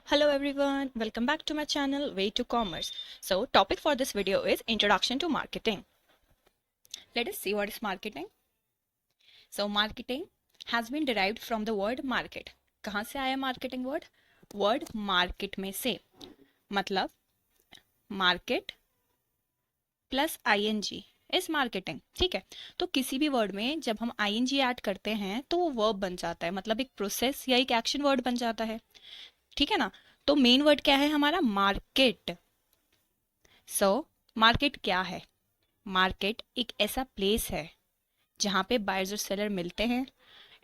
Hello everyone, welcome back to my channel Way to Commerce. So, topic for this video is Introduction to Marketing. Let us see what is marketing. So, marketing has been derived from the word market. कहाँ से आया marketing word? Word market में से. मतलब market plus ing is marketing. ठीक है, तो किसी भी वर्ड में जब हम ing ऐड करते हैं तो वो वर्ब बन जाता है, मतलब एक प्रोसेस या एक एक्शन वर्ड बन जाता है. ठीक है ना. तो मेन वर्ड क्या है हमारा? मार्केट. सो मार्केट क्या है? मार्केट एक ऐसा प्लेस है जहाँ पे बायर्स और सेलर मिलते हैं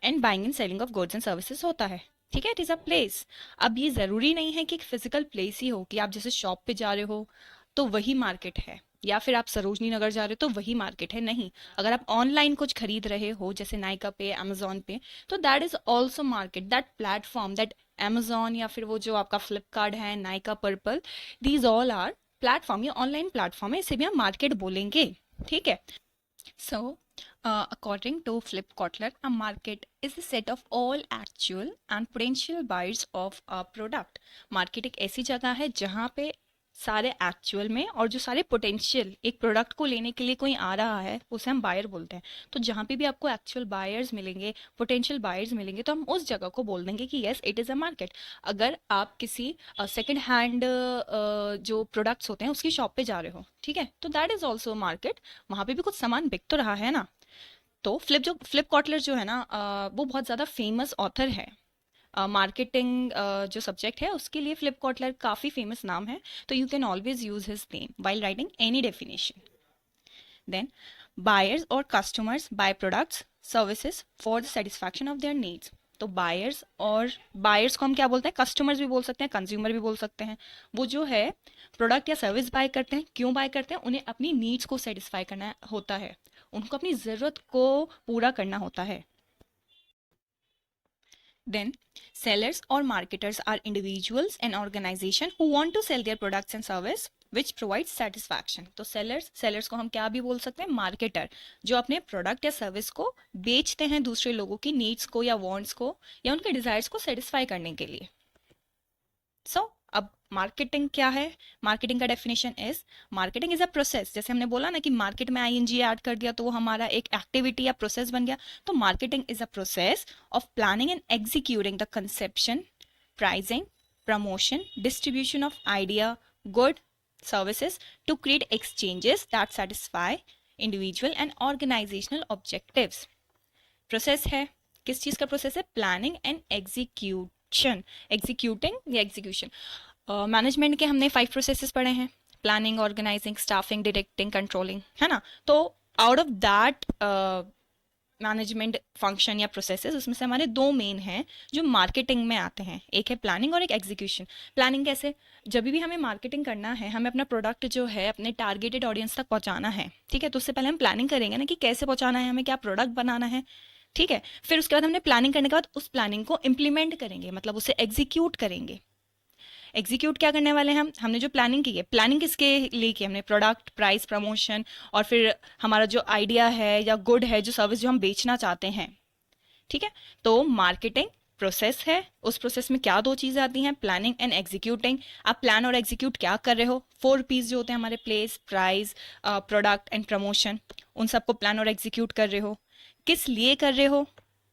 and buying and selling of goods and services होता है. ठीक है, इट इज़ अ प्लेस. अब ये ज़रूरी नहीं है कि एक फिजिकल प्लेस ही हो, कि आप जैसे शॉप पे जा रहे हो तो वही मार्केट है, या फिर आप सरोजनी नगर जा रहे हो तो वही मार्केट है. नहीं, अगर आप ऑनलाइन कुछ खरीद रहे हो जैसे नाइका पे, अमेजोन पे, तो that is also market. That platform, that Amazon या फिर वो जो आपका फ्लिपकार्ट है, Nykaa, Purplle, these all are platform. ये ऑनलाइन प्लेटफॉर्म है, इसे भी हम मार्केट बोलेंगे. ठीक है. So, according to Flip Kotler, a market is a set of all actual and potential buyers of a product. Market एक ऐसी जगह है जहाँ पे सारे एक्चुअल में और जो सारे पोटेंशियल एक प्रोडक्ट को लेने के लिए कोई आ रहा है उसे हम बायर बोलते हैं. तो जहाँ पे भी आपको एक्चुअल बायर्स मिलेंगे, पोटेंशियल बायर्स मिलेंगे, तो हम उस जगह को बोल देंगे कि yes it is a market. अगर आप किसी सेकेंड हैंड जो प्रोडक्ट्स होते हैं उसकी शॉप पे जा रहे हो, ठीक है, तो दैट इज़ ऑल्सो मार्केट. वहाँ पे भी कुछ सामान बिक तो रहा है ना. तो फ्लिप कॉटलर जो है ना, वो बहुत ज़्यादा फेमस ऑथर है. मार्केटिंग जो सब्जेक्ट है उसके लिए फ्लिप कॉटलर काफ़ी फेमस नाम है. तो you can always use his name while writing any definition. Then buyers और customers buy products services for the satisfaction of their needs. तो बायर्स को हम क्या बोलते हैं? कस्टमर्स भी बोल सकते हैं, कंज्यूमर भी बोल सकते हैं. वो जो है प्रोडक्ट या सर्विस बाय करते हैं, क्यों बाय करते हैं? उन्हें अपनी नीड्स को सेटिस्फाई करना होता है, उनको अपनी ज़रूरत को पूरा करना होता है. Then, sellers or marketers are individuals and organization who want to sell their products and service which provides satisfaction. तो sellers को हम क्या भी बोल सकते हैं? मार्केटर, जो अपने प्रोडक्ट या सर्विस को बेचते हैं दूसरे लोगों की नीड्स को या वांट्स को या उनके डिजायर्स को सेटिस्फाई करने के लिए. अब मार्केटिंग क्या है? मार्केटिंग का definition is, marketing is a process. जैसे हमने बोला ना कि मार्केट में आईएनजी ऐड कर दिया तो वो हमारा एक एक्टिविटी या प्रोसेस बन गया. तो marketing is a process of planning and executing the conception, pricing, promotion, distribution of idea, good, services to create exchanges that satisfy individual and organisational objectives. Process है, किस चीज़ का प्रोसेस है? प्लानिंग एंड एग्जीक्यूटिंग या execution. Management के हमने 5 processes पढ़े हैं: planning, organising, staffing, directing, controlling, है ना. तो out of that management function या प्रोसेसेस, उसमें से हमारे 2 मेन हैं जो मार्केटिंग में आते हैं. एक है प्लानिंग और एक एग्जीक्यूशन. प्लानिंग कैसे? जब भी हमें मार्केटिंग करना है, हमें अपना प्रोडक्ट जो है अपने टारगेटेड ऑडियंस तक पहुंचाना है, ठीक है, तो उससे पहले हम प्लानिंग करेंगे ना कि कैसे पहुंचाना है, हमें क्या प्रोडक्ट बनाना है. ठीक है, फिर उसके बाद हमने प्लानिंग करने के बाद उस प्लानिंग को इम्प्लीमेंट करेंगे, मतलब उसे एग्जीक्यूट करेंगे. एग्जीक्यूट क्या करने वाले हैं हम? हमने जो प्लानिंग की है, प्लानिंग किसके लिए की हमने? प्रोडक्ट, प्राइस, प्रमोशन, और फिर हमारा जो आइडिया है या गुड है, जो सर्विस जो हम बेचना चाहते हैं. ठीक है, तो मार्केटिंग प्रोसेस है. उस प्रोसेस में क्या 2 चीज़ें आती हैं? Planning and executing. आप प्लान और एग्जीक्यूट क्या कर रहे हो? 4 पीस जो होते हैं हमारे: place, price, product and promotion. उन सबको प्लान और एग्जीक्यूट कर रहे हो. किस लिए कर रहे हो?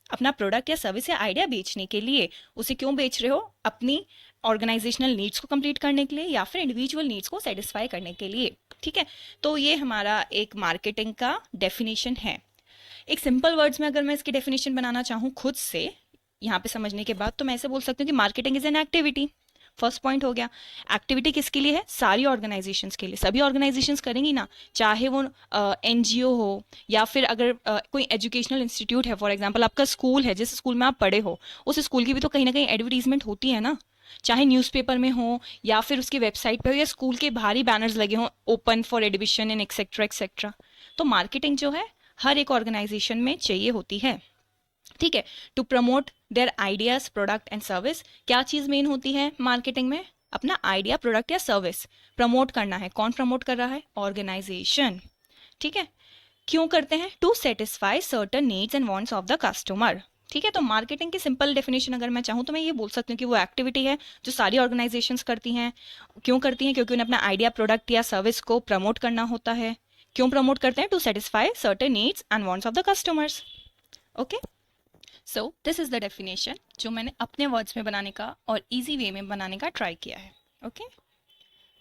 अपना प्रोडक्ट या सर्विस या आइडिया बेचने के लिए. उसे क्यों बेच रहे हो? अपनी ऑर्गेनाइजेशनल नीड्स को कंप्लीट करने के लिए या फिर इंडिविजुअल नीड्स को सेटिस्फाई करने के लिए. ठीक है, तो ये हमारा एक मार्केटिंग का डेफिनेशन है. एक सिंपल वर्ड्स में अगर मैं इसकी डेफिनेशन बनाना चाहूँ खुद से, यहाँ पे समझने के बाद, तो मैं ऐसे बोल सकती हूँ कि marketing is an activity. First point हो गया. एक्टिविटी किसके लिए है? सारी ऑर्गेनाइजेशंस के लिए. सभी ऑर्गेनाइजेशंस करेंगी ना, चाहे वो एनजीओ हो या फिर अगर कोई एजुकेशनल इंस्टीट्यूट है. फॉर एग्जांपल आपका स्कूल है, जिस स्कूल में आप पढ़े हो उस स्कूल की भी तो कहीं ना कहीं एडवर्टीजमेंट होती है ना, चाहे न्यूज़पेपर में हो या फिर उसकी वेबसाइट पे हो या स्कूल के बाहर ही बैनर्स लगे हों, open for admission and etcetera etcetera. तो मार्केटिंग जो है हर एक ऑर्गेनाइजेशन में चाहिए होती है. ठीक है, to promote their ideas, product and service. क्या चीज़ मेन होती है मार्केटिंग में? अपना आइडिया, प्रोडक्ट या सर्विस प्रमोट करना है. कौन प्रमोट कर रहा है? ऑर्गेनाइजेशन. ठीक है, क्यों करते हैं? To satisfy certain needs and wants of the customer. ठीक है, तो मार्केटिंग की सिंपल डेफिनेशन अगर मैं चाहूँ तो मैं ये बोल सकती हूँ कि वो एक्टिविटी है जो सारी ऑर्गेनाइजेशंस करती हैं। क्यों करती हैं? क्योंकि उन्हें अपना आइडिया, प्रोडक्ट या सर्विस को प्रमोट करना होता है। क्यों प्रमोट करते हैं? To satisfy certain needs and wants of the customers. Okay, so this is the definition जो मैंने अपने वर्ड्स में बनाने का और इजी वे में बनाने का ट्राई किया है। ओके,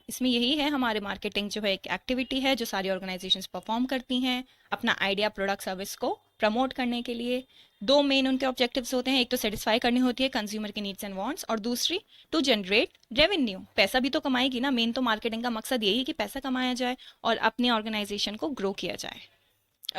इसमें यही है, हमारे मार्केटिंग जो है एक एक्टिविटी है जो सारी ऑर्गेनाइजेशंस परफॉर्म करती हैं अपना आइडिया, प्रोडक्ट, सर्विस को प्रमोट करने के लिए। दो मेन उनके ऑब्जेक्टिव्स होते हैं, एक तो सेटिस्फाई करनी होती है कंज्यूमर के नीड्स एंड वांट्स, और दूसरी टू जनरेट रेवेन्यू, पैसा भी तो कमाएगी ना। मेन तो मार्केटिंग का मकसद यही है कि पैसा कमाया जाए और अपनी ऑर्गेनाइजेशन को ग्रो किया जाए।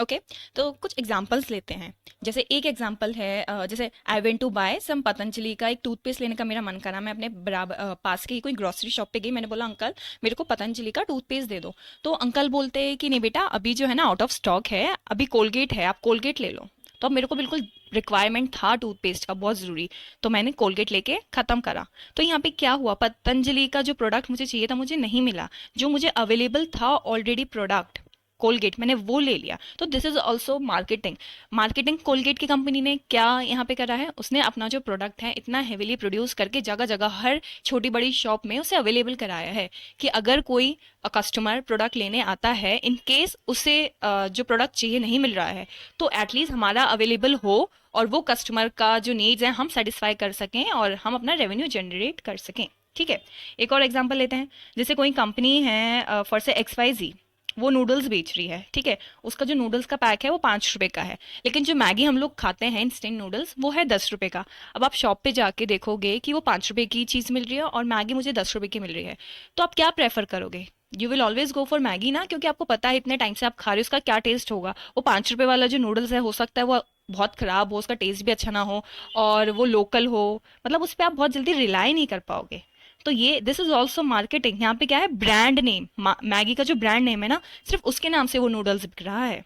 ओके, तो कुछ एग्जांपल्स लेते हैं। जैसे एक एग्जांपल है, जैसे आई वेंट टू बाय सम पतंजलि का एक टूथपेस्ट लेने का मेरा मन करा। मैं अपने बराबर पास के ही कोई ग्रोसरी शॉप पे गई, मैंने बोला अंकल मेरे को पतंजलि का टूथपेस्ट दे दो। तो अंकल बोलते हैं कि नहीं बेटा, अभी जो है ना आउट ऑफ स्टॉक है, अभी कोलगेट है, आप कोलगेट ले लो। तो अब मेरे को बिल्कुल रिक्वायरमेंट था टूथपेस्ट का, बहुत ज़रूरी, तो मैंने कोलगेट लेके ख़त्म करा। तो यहाँ पे क्या हुआ, पतंजलि का जो प्रोडक्ट मुझे चाहिए था मुझे नहीं मिला, जो मुझे अवेलेबल था ऑलरेडी प्रोडक्ट कोलगेट, मैंने वो ले लिया। तो this is also marketing. Marketing Colgate की कंपनी ने क्या यहाँ पे करा है, उसने अपना जो प्रोडक्ट है इतना हेविली प्रोड्यूस करके जगह जगह हर छोटी बड़ी शॉप में उसे अवेलेबल कराया है कि अगर कोई कस्टमर प्रोडक्ट लेने आता है, इन केस उसे जो प्रोडक्ट चाहिए नहीं मिल रहा है, तो एटलीस्ट हमारा अवेलेबल हो और वो कस्टमर का जो नीड्स हैं हम सेटिस्फाई कर सकें और हम अपना रेवेन्यू जनरेट कर सकें। ठीक है, एक और एग्जांपल लेते हैं। जैसे कोई कंपनी है फॉर से XYZ, वो नूडल्स बेच रही है। ठीक है, उसका जो नूडल्स का पैक है वो 5 रुपए का है, लेकिन जो मैगी हम लोग खाते हैं इंस्टेंट नूडल्स वो है 10 रुपए का। अब आप शॉप पे जाके देखोगे कि वो 5 रुपए की चीज़ मिल रही है और मैगी मुझे 10 रुपए की मिल रही है, तो आप क्या प्रेफर करोगे? You will always go for Maggi ना, क्योंकि आपको पता है इतने टाइम से आप खा रहे हो उसका क्या टेस्ट होगा। वो 5 रुपए वाला जो नूडल्स है हो सकता है वो बहुत खराब हो, उसका टेस्ट भी अच्छा ना हो और वो लोकल हो, मतलब उस पर आप बहुत जल्दी रिलाई नहीं कर पाओगे। तो ये दिस इज ऑल्सो मार्केटिंग। यहाँ पे क्या है, ब्रांड नेम, मैगी का जो ब्रांड नेम है ना, सिर्फ उसके नाम से वो नूडल्स बिक रहा है।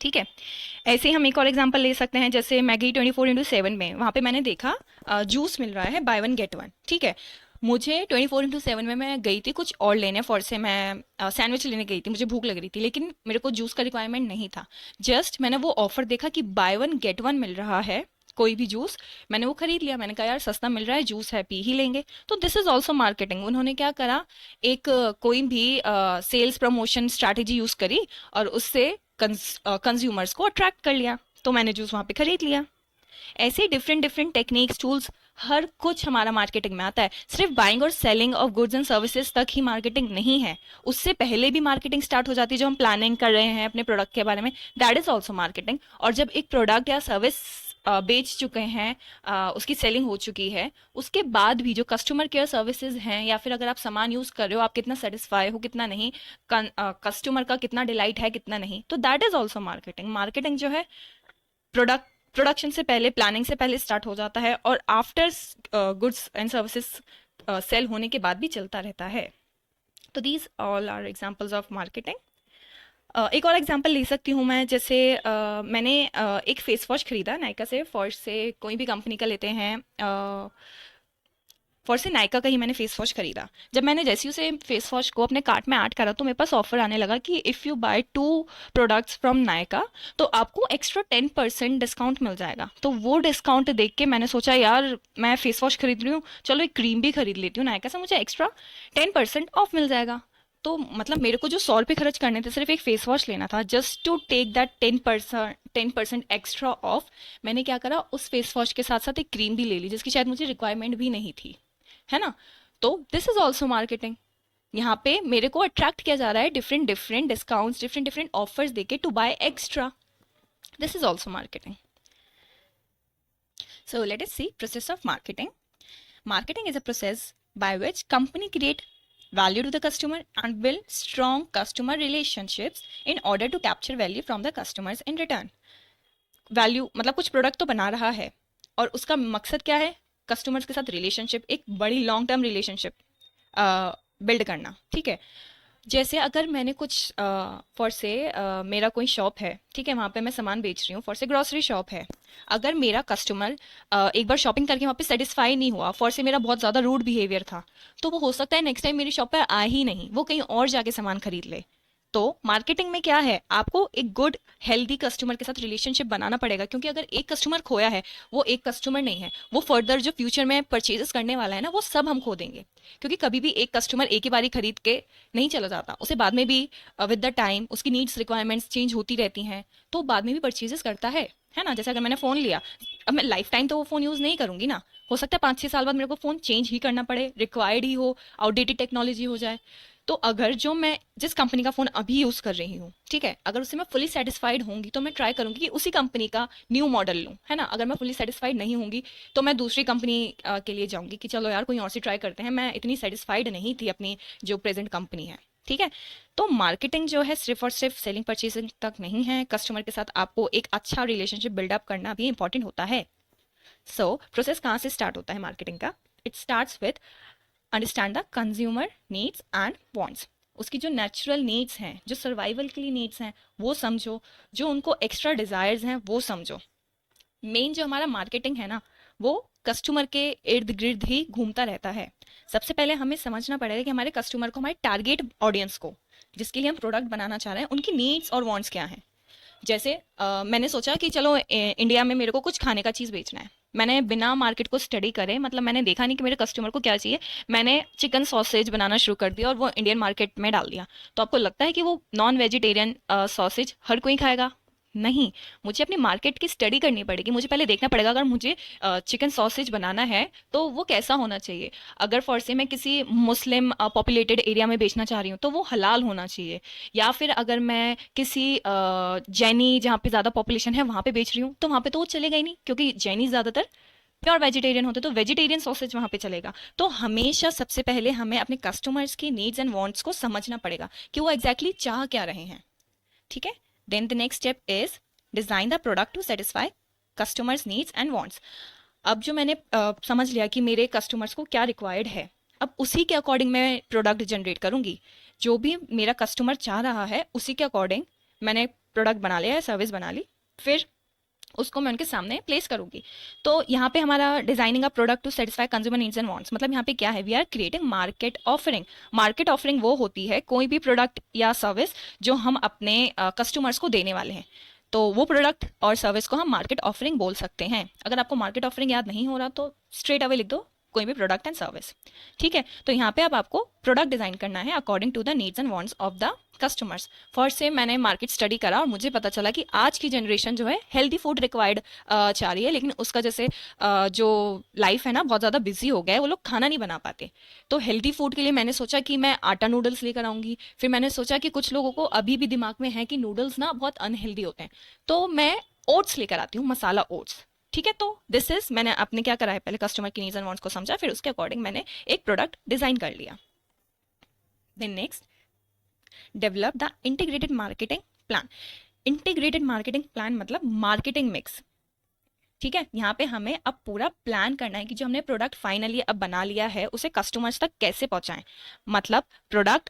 ठीक है, ऐसे ही हम एक और एग्जांपल ले सकते हैं। जैसे मैगी 24x7 में, वहाँ पे मैंने देखा जूस मिल रहा है बाय वन गेट वन। ठीक है, मुझे 24x7 में मैं गई थी कुछ और लेने, फॉर से मैं सैंडविच लेने गई थी, मुझे भूख लग रही थी, लेकिन मेरे को जूस का रिक्वायरमेंट नहीं था। जस्ट मैंने वो ऑफर देखा कि बाय वन गेट वन मिल रहा है कोई भी जूस, मैंने वो खरीद लिया। मैंने कहा यार सस्ता मिल रहा है, जूस है, पी ही लेंगे। तो दिस इज ऑल्सो मार्केटिंग। उन्होंने क्या करा, एक कोई भी सेल्स प्रमोशन स्ट्रैटेजी यूज करी और उससे कंज्यूमर्स को अट्रैक्ट कर लिया, तो मैंने जूस वहां पे खरीद लिया। ऐसे डिफरेंट डिफरेंट टेक्निक्स, टूल्स, हर कुछ हमारा मार्केटिंग में आता है। सिर्फ बाइंग और selling of goods and services तक ही मार्केटिंग नहीं है, उससे पहले भी मार्केटिंग स्टार्ट हो जाती है। जो हम प्लानिंग कर रहे हैं अपने प्रोडक्ट के बारे में, दैट इज ऑल्सो मार्केटिंग। और जब एक प्रोडक्ट या सर्विस बेच चुके हैं, उसकी सेलिंग हो चुकी है, उसके बाद भी जो कस्टमर केयर सर्विसेज हैं या फिर अगर आप सामान यूज कर रहे हो, आप कितना सेटिस्फाई हो कितना नहीं, कस्टमर का कितना डिलाइट है कितना नहीं, तो that is also marketing. Marketing जो है प्रोडक्शन से पहले, प्लानिंग से पहले स्टार्ट हो जाता है और after goods and services sale होने के बाद भी चलता रहता है। तो these all are examples of marketing. एक और एग्जांपल ले सकती हूँ मैं। जैसे मैंने एक फेस वॉश खरीदा नायका से, फॉर से कोई भी कंपनी का लेते हैं, फॉर से नायका का ही मैंने फेस वॉश खरीदा। जब मैंने जैसे उसे फेस वॉश को अपने कार्ट में ऐड करा तो मेरे पास ऑफर आने लगा कि if you buy 2 products from Nykaa तो आपको एक्स्ट्रा 10% डिस्काउंट मिल जाएगा। तो वो डिस्काउंट देख के मैंने सोचा यार मैं फेस वॉश खरीद रही हूँ, चलो एक क्रीम भी खरीद लेती हूँ नायका से, मुझे एक्स्ट्रा 10% ऑफ मिल जाएगा। तो मतलब मेरे को जो 100 रुपये खर्च करने थे सिर्फ एक फेस वॉश लेना था, just to take that 10% extra off, मैंने क्या करा, उस फेस वॉश के साथ साथ एक क्रीम भी ले ली जिसकी शायद मुझे रिक्वायरमेंट भी नहीं थी, है ना। तो दिस इज ऑल्सो मार्केटिंग। यहाँ पे मेरे को अट्रैक्ट किया जा रहा है different different discounts, different different offers देके to buy extra. This is also marketing. So let us see process of marketing. Marketing is a process by which company create value to the customer and build strong customer relationships in order to capture value from the customers in return. Value मतलब कुछ product तो बना रहा है और उसका मकसद क्या है, कस्टमर्स के साथ रिलेशनशिप, एक बड़ी लॉन्ग टर्म रिलेशनशिप बिल्ड करना। ठीक है, जैसे अगर मैंने कुछ फॉर से मेरा कोई शॉप है, ठीक है, वहाँ पे मैं सामान बेच रही हूँ, फॉर से ग्रॉसरी शॉप है। अगर मेरा कस्टमर एक बार शॉपिंग करके वहाँ पे सेटिस्फाई नहीं हुआ, फॉर से मेरा बहुत ज़्यादा रूड बिहेवियर था, तो वो हो सकता है नेक्स्ट टाइम मेरी शॉप पर आए ही नहीं, वो कहीं और जाके सामान खरीद ले। तो मार्केटिंग में क्या है, आपको एक गुड हेल्दी कस्टमर के साथ रिलेशनशिप बनाना पड़ेगा, क्योंकि अगर एक कस्टमर खोया है, वो एक कस्टमर नहीं है, वो फर्दर जो फ्यूचर में परचेजेस करने वाला है ना, वो सब हम खो देंगे। क्योंकि कभी भी एक कस्टमर एक ही बारी खरीद के नहीं चला जाता, उसे बाद में भी विद द टाइम उसकी नीड्स रिक्वायरमेंट्स चेंज होती रहती हैं, तो बाद में भी परचेजेस करता है ना। जैसे अगर मैंने फ़ोन लिया, अब मैं लाइफ टाइम तो वो फ़ोन यूज़ नहीं करूंगी ना, हो सकता है 5-6 साल बाद मेरे को फ़ोन चेंज ही करना पड़े, रिक्वायर्ड ही हो, आउटडेटेड टेक्नोलॉजी हो जाए। तो अगर जो मैं जिस कंपनी का फ़ोन अभी यूज़ कर रही हूँ, ठीक है, अगर उससे मैं फुली सेटिस्फाइड होंगी तो मैं ट्राई करूंगी कि उसी कंपनी का न्यू मॉडल लूँ, है ना। अगर मैं फुली सेटिस्फाइड नहीं होंगी तो मैं दूसरी कंपनी के लिए जाऊंगी कि चलो यार कोई और से ट्राई करते हैं, मैं इतनी सेटिस्फाइड नहीं थी अपनी जो प्रेजेंट कंपनी है, ठीक है। तो मार्केटिंग जो है सिर्फ और सिर्फ सेलिंग परचेसिंग तक नहीं है, कस्टमर के साथ आपको एक अच्छा रिलेशनशिप बिल्डअप करना भी इंपॉर्टेंट होता है। सो प्रोसेस कहाँ से स्टार्ट होता है मार्केटिंग का? It starts with understand the consumer needs and wants. उसकी जो नेचुरल नीड्स हैं, जो सर्वाइवल के लिए नीड्स हैं, वो समझो। जो उनको एक्स्ट्रा डिज़ायर्स हैं वो समझो। मेन जो हमारा मार्केटिंग है ना, वो कस्टमर के इर्द गिर्द ही घूमता रहता है। सबसे पहले हमें समझना पड़ेगा कि हमारे कस्टमर को, हमारे टारगेट ऑडियंस को, जिसके लिए हम प्रोडक्ट बनाना चाह रहे हैं, उनकी नीड्स और वांट्स क्या हैं। जैसे मैंने सोचा कि चलो इंडिया में मेरे को कुछ खाने का चीज़ बेचना है। मैंने बिना मार्केट को स्टडी करे, मतलब मैंने देखा नहीं कि मेरे कस्टमर को क्या चाहिए, मैंने चिकन सॉसेज बनाना शुरू कर दिया और वो इंडियन मार्केट में डाल दिया। तो आपको लगता है कि वो नॉन वेजिटेरियन सॉसेज हर कोई खाएगा? नहीं। मुझे अपनी मार्केट की स्टडी करनी पड़ेगी। मुझे पहले देखना पड़ेगा, अगर मुझे चिकन सॉसेज बनाना है तो वो कैसा होना चाहिए। अगर फॉर से मैं किसी मुस्लिम पॉपुलेटेड एरिया में बेचना चाह रही हूँ तो वो हलाल होना चाहिए। या फिर अगर मैं किसी जैनी, जहाँ पे ज़्यादा पॉपुलेशन है, वहाँ पे बेच रही हूँ, तो वहाँ पे तो वो चलेगा ही नहीं, क्योंकि जैनी ज़्यादातर प्योर वेजिटेरियन होते, तो वेजिटेरियन सॉसेज वहाँ पे चलेगा। तो हमेशा सबसे पहले हमें अपने कस्टमर्स की नीड्स एंड वांट्स को समझना पड़ेगा कि वो एग्जैक्टली चाह क्या रहे हैं, ठीक है। Then the next step is design the product to satisfy customers needs and wants. अब जो मैंने समझ लिया कि मेरे कस्टमर्स को क्या रिक्वायर्ड है, अब उसी के अकॉर्डिंग मैं प्रोडक्ट जनरेट करूंगी। जो भी मेरा कस्टमर चाह रहा है उसी के अकॉर्डिंग मैंने प्रोडक्ट बना लिया है, सर्विस बना ली, फिर उसको मैं उनके सामने प्लेस करूंगी। तो यहाँ पे हमारा designing a product to satisfy consumer needs and wants, मतलब यहाँ पे क्या है, we are creating market offering. Market offering वो होती है कोई भी प्रोडक्ट या सर्विस जो हम अपने कस्टमर्स को देने वाले हैं। तो वो प्रोडक्ट और सर्विस को हम मार्केट ऑफरिंग बोल सकते हैं। अगर आपको मार्केट ऑफरिंग याद नहीं हो रहा तो स्ट्रेट अवे लिख दो कोई भी प्रोडक्ट एंड सर्विस, ठीक है। तो यहाँ पे अब आपको प्रोडक्ट डिजाइन करना है according to the needs and wants of the customers. First से मैंने मार्केट स्टडी करा और मुझे पता चला कि आज की जनरेशन जो है हेल्दी फूड रिक्वायर्ड चाह रही है, लेकिन उसका जैसे जो लाइफ है ना बहुत ज़्यादा बिजी हो गया है, वो लोग खाना नहीं बना पाते। तो हेल्दी फूड के लिए मैंने सोचा कि मैं आटा नूडल्स लेकर आऊंगी। फिर मैंने सोचा कि कुछ लोगों को अभी भी दिमाग में है कि नूडल्स ना बहुत अनहेल्दी होते हैं, तो मैं ओट्स लेकर आती हूँ, मसाला ओट्स, ठीक है। तो दिस इज, मैंने अपने क्या करा है, पहले कस्टमर की नीड्स एंड वांट्स को समझा, फिर उसके अकॉर्डिंग मैंने एक प्रोडक्ट डिजाइन कर लिया। Then next, develop the integrated marketing plan. Integrated marketing plan मतलब मार्केटिंग मिक्स, ठीक है। यहाँ पे हमें अब पूरा प्लान करना है कि जो हमने प्रोडक्ट फाइनली अब बना लिया है उसे कस्टमर्स तक कैसे पहुंचाएं। मतलब प्रोडक्ट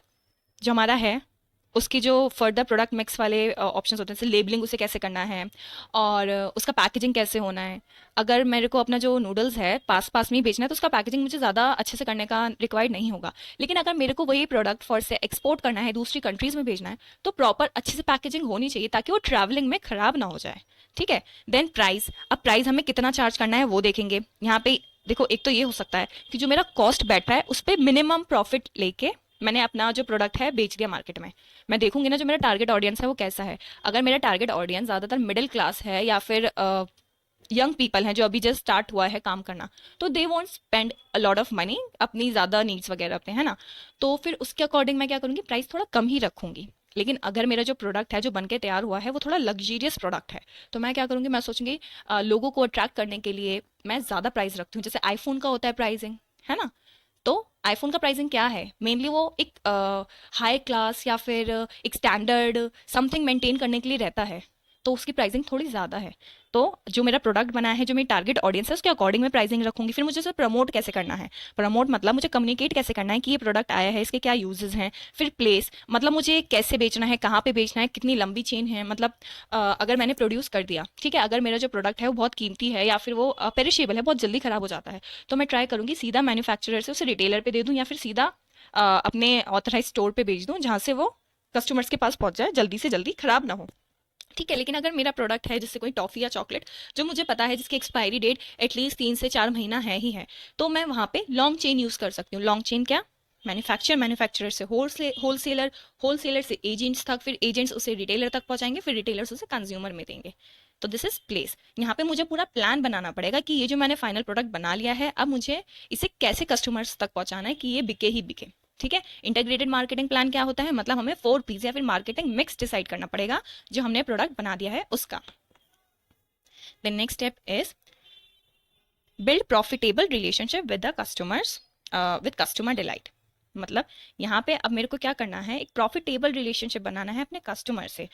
जो हमारा है उसकी जो फर्दर प्रोडक्ट मिक्स वाले ऑप्शंस होते हैं, जैसे लेबलिंग उसे कैसे करना है, और उसका पैकेजिंग कैसे होना है। अगर मेरे को अपना जो नूडल्स है पास पास में ही बेचना है तो उसका पैकेजिंग मुझे ज़्यादा अच्छे से करने का रिक्वायर्ड नहीं होगा। लेकिन अगर मेरे को वही प्रोडक्ट फॉर से एक्सपोर्ट करना है, दूसरी कंट्रीज़ में भेजना है, तो प्रॉपर अच्छे से पैकेजिंग होनी चाहिए ताकि वो ट्रैवलिंग में ख़राब ना हो जाए, ठीक है। देन प्राइस, अब प्राइस हमें कितना चार्ज करना है वो देखेंगे। यहाँ पे देखो, एक तो ये हो सकता है कि जो मेरा कॉस्ट बैठ रहा है उस पर मिनिमम प्रॉफिट लेके मैंने अपना जो प्रोडक्ट है बेच दिया मार्केट में। मैं देखूंगी ना जो मेरा टारगेट ऑडियंस है वो कैसा है। अगर मेरा टारगेट ऑडियंस ज़्यादातर मिडिल क्लास है या फिर यंग पीपल हैं जो अभी जस्ट स्टार्ट हुआ है काम करना, तो they want spend a lot of money अपनी ज़्यादा नीड्स वगैरह पे, है ना। तो फिर उसके अकॉर्डिंग मैं क्या करूँगी, प्राइस थोड़ा कम ही रखूंगी। लेकिन अगर मेरा जो प्रोडक्ट है जो बन के तैयार हुआ है वो थोड़ा लग्जरियस प्रोडक्ट है, तो मैं क्या करूँगी, मैं सोचूंगी लोगों को अट्रैक्ट करने के लिए मैं ज़्यादा प्राइस रखती हूँ। जैसे आईफोन का होता है प्राइसिंग, है ना। तो आईफोन का प्राइसिंग क्या है, मेनली वो एक हाई क्लास या फिर एक स्टैंडर्ड समथिंग मेंटेन करने के लिए रहता है, तो उसकी प्राइसिंग थोड़ी ज़्यादा है। तो जो मेरा प्रोडक्ट बना है, जो मेरी टारगेट ऑडियंस है, उसके अकॉर्डिंग मैं प्राइसिंग रखूंगी। फिर मुझे इसे प्रमोट कैसे करना है, प्रमोट मतलब मुझे कम्युनिकेट कैसे करना है कि ये प्रोडक्ट आया है, इसके क्या यूजेस हैं। फिर प्लेस, मतलब मुझे कैसे बेचना है, कहाँ पे बेचना है, कितनी लंबी चेन है। मतलब अगर मैंने प्रोड्यूस कर दिया, ठीक है, अगर मेरा जो प्रोडक्ट है वो बहुत कीमती है या फिर वो पेरिशेबल है, बहुत जल्दी खराब हो जाता है, तो मैं ट्राई करूंगी सीधा मैन्युफैक्चरर से उसे रिटेलर पे दे दूं या फिर सीधा अपने ऑथराइज स्टोर पे भेज दूं जहाँ से वो कस्टमर्स के पास पहुंच जाए, जल्दी से जल्दी खराब ना हो। ठीक है, लेकिन अगर मेरा प्रोडक्ट है जैसे कोई टॉफ़ी या चॉकलेट जो मुझे पता है जिसकी एक्सपायरी डेट एटलीस्ट 3 से 4 महीना है ही है, तो मैं वहाँ पे लॉन्ग चेन यूज़ कर सकती हूँ। लॉन्ग चेन क्या? मैन्युफैक्चरर से होलसेलर, होलसेलर से एजेंट्स तक, फिर एजेंट्स उसे रिटेलर तक पहुंचाएंगे, फिर रिटेलर्स उसे कंज्यूमर में देंगे। तो दिस इज प्लेस। यहाँ पे मुझे पूरा प्लान बनाना पड़ेगा कि ये जो मैंने फाइनल प्रोडक्ट बना लिया है, अब मुझे इसे कैसे कस्टमर्स तक पहुंचाना है कि ये बिके ही बिके। ठीक है, इंटीग्रेटेड मार्केटिंग प्लान क्या होता है? मतलब हमें 4 P's या फिर मार्केटिंग मिक्स डिसाइड करना पड़ेगा जो हमने प्रोडक्ट बना दिया है उसका। Then next step is build profitable relationship with the customers, with customer delight. मतलब यहाँ पे अब मेरे को क्या करना है, एक प्रॉफिटेबल रिलेशनशिप बनाना है अपने कस्टमर से।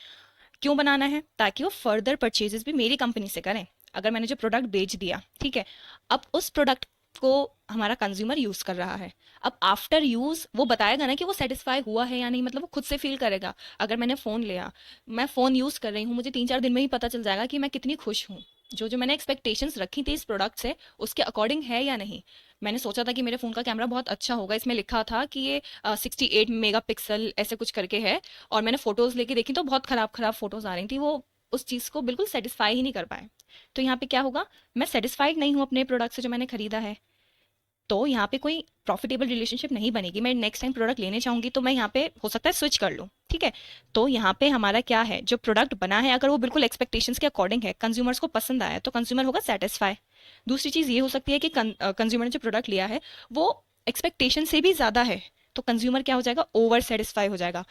क्यों बनाना है? ताकि वो फर्दर परचेजेस भी मेरी कंपनी से करें। अगर मैंने जो प्रोडक्ट बेच दिया, ठीक है, अब उस प्रोडक्ट को हमारा कंज्यूमर यूज कर रहा है, अब आफ्टर यूज वो बताएगा ना कि वो सेटिस्फाई हुआ है या नहीं, मतलब वो खुद से फील करेगा। अगर मैंने फोन लिया, मैं फोन यूज कर रही हूँ, मुझे 3 4 दिन में ही पता चल जाएगा कि मैं कितनी खुश हूँ, जो जो मैंने एक्सपेक्टेशंस रखी थी इस प्रोडक्ट से उसके अकॉर्डिंग है या नहीं। मैंने सोचा था कि मेरे फ़ोन का कैमरा बहुत अच्छा होगा, इसमें लिखा था कि ये 68 मेगापिक्सल ऐसे कुछ करके है, और मैंने फ़ोटोज़ लेके देखी तो बहुत ख़राब ख़राब फ़ोटोज़ आ रही थी, वो उस चीज़ को बिल्कुल सेटिस्फाई ही नहीं कर पाए। तो यहाँ पे क्या होगा, मैं सेटिस्फाइड नहीं हूँ अपने प्रोडक्ट से जो मैंने खरीदा है, तो यहाँ पे कोई प्रॉफिटेबल रिलेशनशिप नहीं बनेगी। मैं नेक्स्ट टाइम प्रोडक्ट लेने चाहूंगी तो मैं यहाँ पे हो सकता है स्विच कर लूँ। ठीक है, तो यहाँ पे हमारा क्या है, जो प्रोडक्ट बना है अगर वो बिल्कुल एक्सपेक्टेशंस के अकॉर्डिंग है, कंज्यूमर्स को पसंद आया, तो कंज्यूमर होगा सेटिस्फाई। दूसरी चीज़ ये हो सकती है कि कंज्यूमर ने जो प्रोडक्ट लिया है वो एक्सपेक्टेशन से भी ज़्यादा है, तो कंज्यूमर क्या हो जाएगा, ओवर सेटिस्फाई हो जाएगा।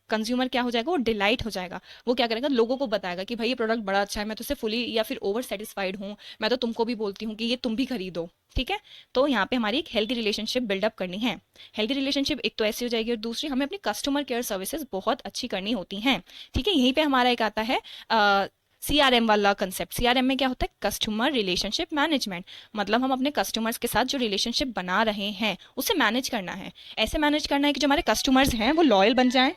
कंज्यूमर क्या हो जाएगा, वो डिलाइट हो जाएगा। वो क्या करेगा, लोगों को बताएगा कि भाई ये प्रोडक्ट बड़ा अच्छा है, मैं तो उससे फुली या फिर ओवर सेटिस्फाइड हूँ, मैं तो तुमको भी बोलती हूँ कि ये तुम भी खरीदो। ठीक है, तो यहाँ पे हमारी एक हेल्दी रिलेशनशिप बिल्डअप करनी है। हेल्दी रिलेशनशिप एक तो ऐसी हो जाएगी, और दूसरी हमें अपनी कस्टमर केयर सर्विसेज बहुत अच्छी करनी होती हैं। ठीक है, यहीं पे हमारा एक आता है CRM वाला कंसेप्ट। CRM में क्या होता है, कस्टमर रिलेशनशिप मैनेजमेंट। मतलब हम अपने कस्टमर्स के साथ जो रिलेशनशिप बना रहे हैं उसे मैनेज करना है। ऐसे मैनेज करना है कि जो हमारे कस्टमर्स हैं वो लॉयल बन जाएं।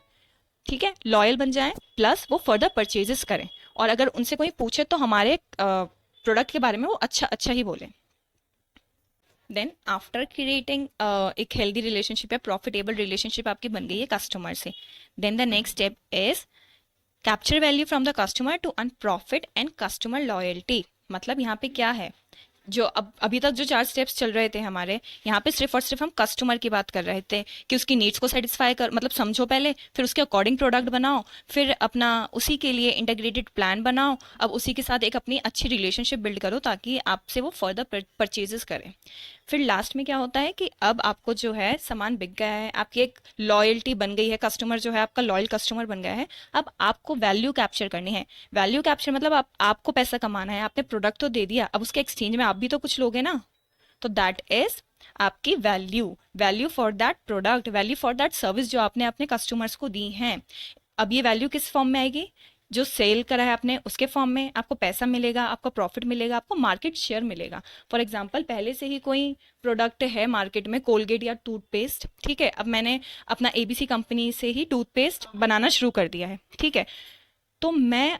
ठीक है, लॉयल बन जाएं, प्लस वो फर्दर परचेजेस करें, और अगर उनसे कोई पूछे तो हमारे प्रोडक्ट के बारे में वो अच्छा अच्छा ही बोलें। देन आफ्टर क्रिएटिंग एक हेल्दी रिलेशनशिप या प्रॉफिटेबल रिलेशनशिप आपकी बन गई है कस्टमर से, then the next step is capture value from the customer to earn profit and customer loyalty. मतलब यहाँ पे क्या है, जो अब अभी तक जो 4 स्टेप्स चल रहे थे हमारे, यहाँ पे सिर्फ और सिर्फ हम कस्टमर की बात कर रहे थे कि उसकी नीड्स को सेटिस्फाई कर, मतलब समझो पहले, फिर उसके अकॉर्डिंग प्रोडक्ट बनाओ, फिर अपना उसी के लिए इंटीग्रेटेड प्लान बनाओ, अब उसी के साथ एक अपनी अच्छी रिलेशनशिप बिल्ड करो ताकि आपसे वो फर्दर परचेजेस करें। फिर लास्ट में क्या होता है कि अब आपको जो है सामान बिक गया है, आपकी एक लॉयल्टी बन गई है, कस्टमर जो है आपका लॉयल कस्टमर बन गया है, अब आपको वैल्यू कैप्चर करनी है। वैल्यू कैप्चर मतलब आपको पैसा कमाना है, आपने प्रोडक्ट तो दे दिया, अब उसके एक्सचेंज में आप भी तो कुछ लोगे ना, तो दैट इज आपकी value. Value for that product, value for that service जो आपने अपने कस्टमर्स को दी है। अब ये वैल्यू किस फॉर्म में आएगी, जो सेल करा है आपने उसके फॉर्म में, आपको पैसा मिलेगा, आपको प्रॉफिट मिलेगा, आपको मार्केट शेयर मिलेगा। फॉर एग्जांपल, पहले से ही कोई प्रोडक्ट है मार्केट में, कोलगेट या टूथपेस्ट, ठीक है, अब मैंने अपना ABC कंपनी से ही टूथपेस्ट बनाना शुरू कर दिया है। ठीक है, तो मैं,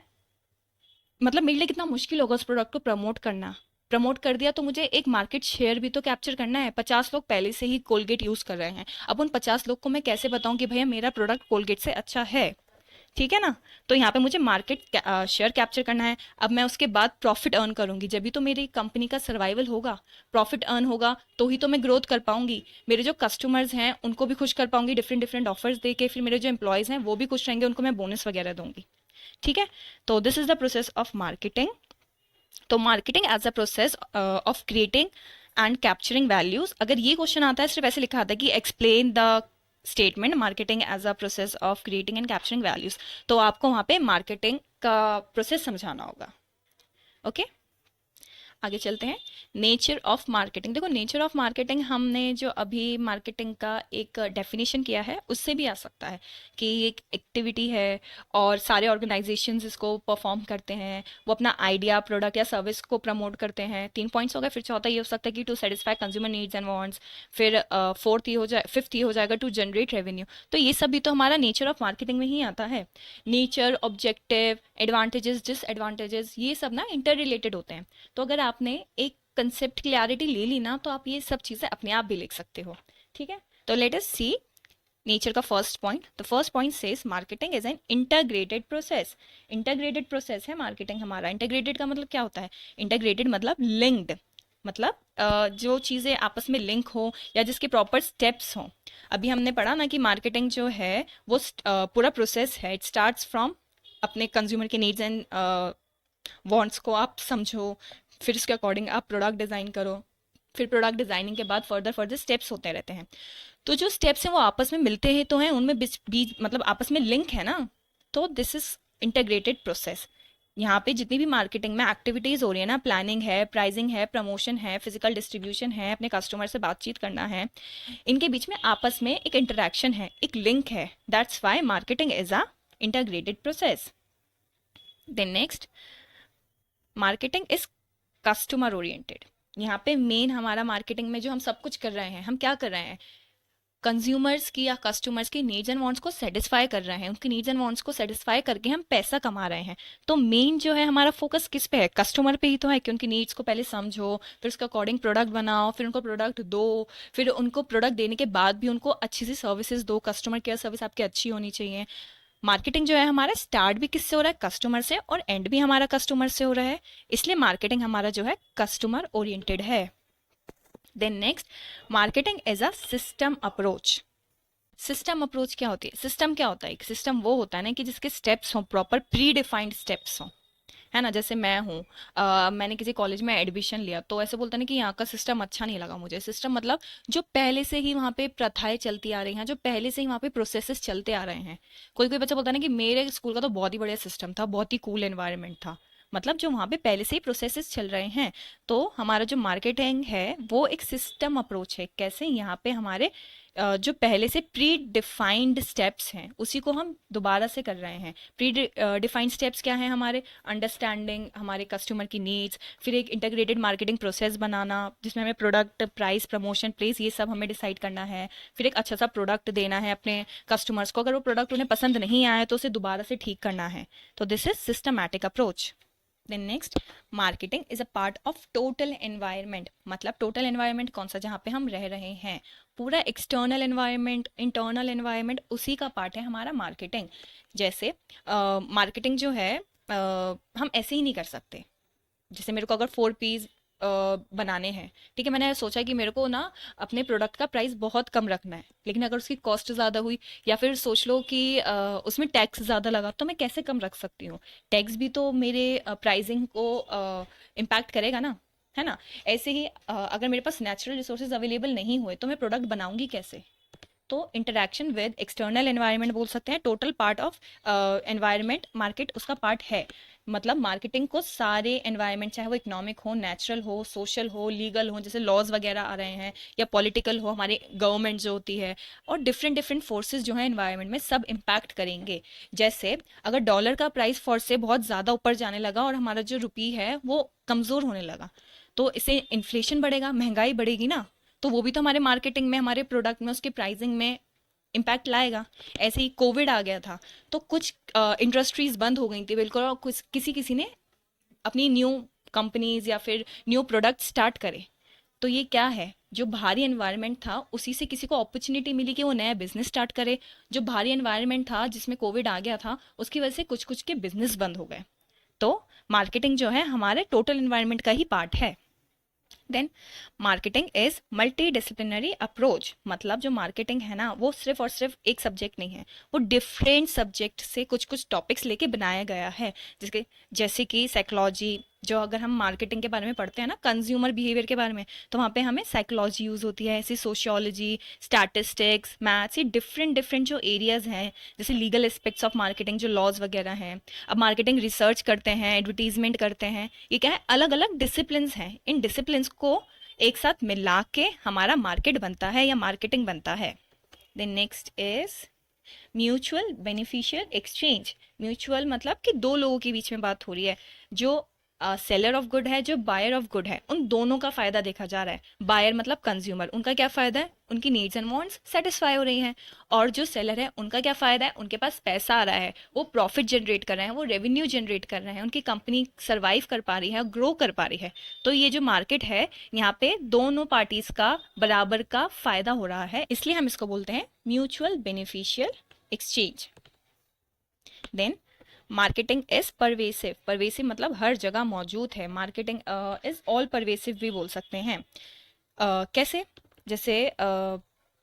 मतलब मेरे लिए कितना मुश्किल होगा उस प्रोडक्ट को प्रमोट करना। प्रमोट कर दिया तो मुझे एक मार्केट शेयर भी तो कैप्चर करना है। 50 लोग पहले से ही कोलगेट यूज कर रहे हैं, अब उन 50 लोग को मैं कैसे बताऊं कि भैया मेरा प्रोडक्ट कोलगेट से अच्छा है। ठीक है ना, तो यहाँ पे मुझे मार्केट शेयर कैप्चर करना है। अब मैं उसके बाद प्रॉफिट अर्न करूंगी, जब भी तो मेरी कंपनी का सर्वाइवल होगा। प्रॉफिट अर्न होगा तो ही तो मैं ग्रोथ कर पाऊंगी, मेरे जो कस्टमर्स हैं उनको भी खुश कर पाऊंगी डिफरेंट डिफरेंट ऑफर्स दे के, फिर मेरे जो एम्प्लॉयज हैं वो भी खुश रहेंगे, उनको मैं बोनस वगैरह दूंगी। ठीक है, तो this is the process of marketing. तो marketing as a process of creating and capturing values. अगर ये क्वेश्चन आता है, सिर्फ ऐसे लिखा आता है कि explain the statement marketing as a process of creating and capturing values, तो आपको वहां पे मार्केटिंग का प्रोसेस समझाना होगा। ओके, आगे चलते हैं। Nature of marketing. देखो, नेचर ऑफ मार्केटिंग हमने जो अभी मार्केटिंग का एक डेफिनेशन किया है उससे भी आ सकता है कि एक एक्टिविटी है और सारे ऑर्गेनाइजेशंस इसको परफॉर्म करते हैं, वो अपना आइडिया, प्रोडक्ट या सर्विस को प्रमोट करते हैं। 3 पॉइंट्स हो गए। फिर चौथा ये हो सकता है कि to satisfy consumer needs and wants. फिर फिफ्थ ये हो जाएगा टू जनरेट रेवेन्यू। तो ये सब भी तो हमारा नेचर ऑफ मार्केटिंग में ही आता है। नेचर, ऑब्जेक्टिव, एडवांटेजेस, डिसएडवांटेजेस, ये सब ना इंटर रिलेटेड होते हैं। तो अगर आपने एक कंसेप्ट क्लैरिटी ले ली ना, तो आप ये सब चीज़ें अपने आप भी लिख सकते हो। ठीक है, तो लेट अस सी नेचर का first point, the first point says marketing is an integrated process. Integrated process है मार्केटिंग हमारा। इंटीग्रेटेड का मतलब क्या होता है? इंटीग्रेटेड मतलब लिंक्ड, मतलब जो चीज़ें आपस में लिंक हो या जिसके प्रॉपर स्टेप्स हों। अभी हमने पढ़ा ना कि मार्केटिंग जो है वो पूरा प्रोसेस है। इट स्टार्ट्स फ्रॉम अपने कंज्यूमर के नीड्स एंड वांट्स को आप समझो, फिर उसके अकॉर्डिंग आप प्रोडक्ट डिज़ाइन करो, फिर प्रोडक्ट डिज़ाइनिंग के बाद फर्दर फर्दर स्टेप्स होते रहते हैं। तो जो स्टेप्स हैं वो आपस में मिलते हैं तो हैं, उनमें बीच बीच मतलब आपस में लिंक है ना, तो दिस इज इंटीग्रेटेड प्रोसेस। यहाँ पे जितनी भी मार्केटिंग में एक्टिविटीज हो रही है ना, प्लानिंग है, प्राइसिंग है, प्रमोशन है, फिजिकल डिस्ट्रीब्यूशन है, अपने कस्टमर से बातचीत करना है, इनके बीच में आपस में एक इंटरेक्शन है, एक लिंक है। That's why marketing is a integrated process. Then next, marketing is customer oriented. यहाँ पे मेन हमारा मार्केटिंग में जो हम सब कुछ कर रहे हैं, हम क्या कर रहे हैं? कंज्यूमर्स की या कस्टमर्स की नीड्स एंड वांट्स को सेटिस्फाई कर रहे हैं। उनकी नीड्स एंड वांट्स को सेटिस्फाई करके हम पैसा कमा रहे हैं। तो मेन जो है हमारा फोकस किस पे है? कस्टमर पे ही तो है कि उनकी नीड्स को पहले समझो, फिर उसके अकॉर्डिंग प्रोडक्ट बनाओ, फिर उनको प्रोडक्ट दो, फिर उनको प्रोडक्ट देने के बाद भी उनको अच्छी सी सर्विसेज दो। कस्टमर केयर सर्विस आपकी अच्छी होनी चाहिए। मार्केटिंग जो है हमारा स्टार्ट भी किससे हो रहा है? कस्टमर से, और एंड भी हमारा कस्टमर से हो रहा है। इसलिए मार्केटिंग हमारा जो है कस्टमर ओरिएंटेड है। Then next, marketing as a system approach. System approach क्या होती है? सिस्टम क्या होता है? एक सिस्टम वो होता है ना कि जिसके स्टेप्स हों, प्रॉपर प्री डिफाइंड स्टेप्स हों, है ना। जैसे मैं हूँ, मैंने किसी कॉलेज में एडमिशन लिया, तो ऐसे बोलते हैं ना कि यहाँ का सिस्टम अच्छा नहीं लगा मुझे। सिस्टम मतलब जो पहले से ही वहाँ पे प्रथाएं चलती आ रही हैं, जो पहले से ही वहाँ पे प्रोसेसेस चलते आ रहे हैं। कोई कोई बच्चा बोलता है ना कि मेरे स्कूल का तो बहुत ही बढ़िया सिस्टम था, बहुत ही कूल एनवायरनमेंट था। मतलब जो वहाँ पे पहले से ही प्रोसेसेस चल रहे हैं। तो हमारा जो मार्केटिंग है वो एक सिस्टम अप्रोच है। कैसे? यहाँ पे हमारे जो पहले से प्री डिफाइंड स्टेप्स हैं उसी को हम दोबारा से कर रहे हैं। प्री डिफाइंड स्टेप्स क्या हैं हमारे? अंडरस्टैंडिंग हमारे कस्टमर की नीड्स, फिर एक इंटीग्रेटेड मार्केटिंग प्रोसेस बनाना जिसमें हमें प्रोडक्ट, प्राइस, प्रमोशन, प्लेस, ये सब हमें डिसाइड करना है। फिर एक अच्छा सा प्रोडक्ट देना है अपने कस्टमर्स को। अगर वो प्रोडक्ट उन्हें पसंद नहीं आया तो उसे दोबारा से ठीक करना है। तो this is systematic approach. Then next, marketing is a part of total environment. मतलब टोटल एनवायरनमेंट कौन सा? जहाँ पे हम रह रहे हैं, पूरा एक्सटर्नल एनवायरनमेंट, इंटरनल एनवायरनमेंट, उसी का पार्ट है हमारा मार्केटिंग। जैसे मार्केटिंग जो है हम ऐसे ही नहीं कर सकते। जैसे मेरे को अगर 4 पीस बनाने हैं, ठीक है, मैंने सोचा कि मेरे को ना अपने प्रोडक्ट का प्राइस बहुत कम रखना है, लेकिन अगर उसकी कॉस्ट ज़्यादा हुई या फिर सोच लो कि उसमें टैक्स ज़्यादा लगा, तो मैं कैसे कम रख सकती हूँ? टैक्स भी तो मेरे प्राइसिंग को इम्पैक्ट करेगा ना, है ना। ऐसे ही अगर मेरे पास नेचुरल रिसोर्सेज अवेलेबल नहीं हुए तो मैं प्रोडक्ट बनाऊंगी कैसे? तो इंटरेक्शन विद एक्सटर्नल एनवायरनमेंट बोल सकते हैं, total part of environment market उसका पार्ट है। मतलब मार्केटिंग को सारे एनवायरनमेंट, चाहे वो इकोनॉमिक हो, नेचुरल हो, सोशल हो, लीगल हो, जैसे लॉज वगैरह आ रहे हैं, या पॉलिटिकल हो, हमारी गवर्नमेंट जो होती है, और डिफरेंट डिफरेंट फोर्सेस जो है एनवायरनमेंट में, सब इम्पैक्ट करेंगे। जैसे अगर डॉलर का प्राइस फॉर से बहुत ज़्यादा ऊपर जाने लगा और हमारा जो रुपी है वो कमज़ोर होने लगा, तो इससे इन्फ्लेशन बढ़ेगा, महंगाई बढ़ेगी ना। तो वो भी तो हमारे मार्केटिंग में, हमारे प्रोडक्ट में, उसके प्राइसिंग में इम्पैक्ट लाएगा। ऐसे ही कोविड आ गया था, तो कुछ इंडस्ट्रीज बंद हो गई थी बिल्कुल, और कुछ किसी किसी ने अपनी न्यू कंपनीज या फिर न्यू प्रोडक्ट स्टार्ट करे। तो ये क्या है? जो भारी एनवायरनमेंट था उसी से किसी को अपॉर्चुनिटी मिली कि वो नया बिजनेस स्टार्ट करे। जो भारी एनवायरनमेंट था जिसमें कोविड आ गया था, उसकी वजह से कुछ कुछ के बिजनेस बंद हो गए। तो मार्केटिंग जो है हमारे टोटल एनवायरनमेंट का ही पार्ट है। Then marketing is multi disciplinary approach. मतलब जो मार्केटिंग है ना वो सिर्फ और सिर्फ एक सब्जेक्ट नहीं है, वो डिफरेंट सब्जेक्ट से कुछ कुछ टॉपिक्स लेके बनाया गया है। जिसके जैसे कि साइकोलॉजी, जो अगर हम मार्केटिंग के बारे में पढ़ते हैं ना, कंज्यूमर बिहेवियर के बारे में, तो वहाँ पे हमें साइकोलॉजी यूज़ होती है। ऐसी सोशियोलॉजी, स्टैटिस्टिक्स, मैथ्स, ये डिफरेंट डिफरेंट जो एरियाज हैं, जैसे लीगल एस्पेक्ट्स ऑफ मार्केटिंग, जो लॉज वगैरह हैं। अब मार्केटिंग रिसर्च करते हैं, एडवर्टीजमेंट करते हैं, ये क्या है? अलग अलग डिसिप्लिन्स हैं। इन डिसिप्लिन्स को एक साथ मिला के हमारा मार्केट बनता है या मार्केटिंग बनता है। Then next is mutual beneficial exchange. Mutual मतलब कि दो लोगों के बीच में बात हो रही है, जो सेलर ऑफ गुड है, जो बायर ऑफ गुड है, उन दोनों का फायदा देखा जा रहा है। बायर मतलब कंज्यूमर, उनका क्या फायदा है, उनकी नीड्स एंड वांट्स सेटिस्फाई हो रही हैं। और जो सेलर है उनका क्या फायदा है, उनके पास पैसा आ रहा है, वो प्रॉफिट जनरेट कर रहे हैं, वो रेवेन्यू जनरेट कर रहे हैं, उनकी कंपनी सर्वाइव कर पा रही है, ग्रो कर पा रही है। तो ये जो मार्केट है, यहाँ पे दोनों पार्टीज का बराबर का फायदा हो रहा है, इसलिए हम इसको बोलते हैं mutual beneficial exchange. Then marketing is pervasive, pervasive मतलब हर जगह मौजूद है। मार्केटिंग इज ऑल परवेसिव भी बोल सकते हैं। कैसे, जैसे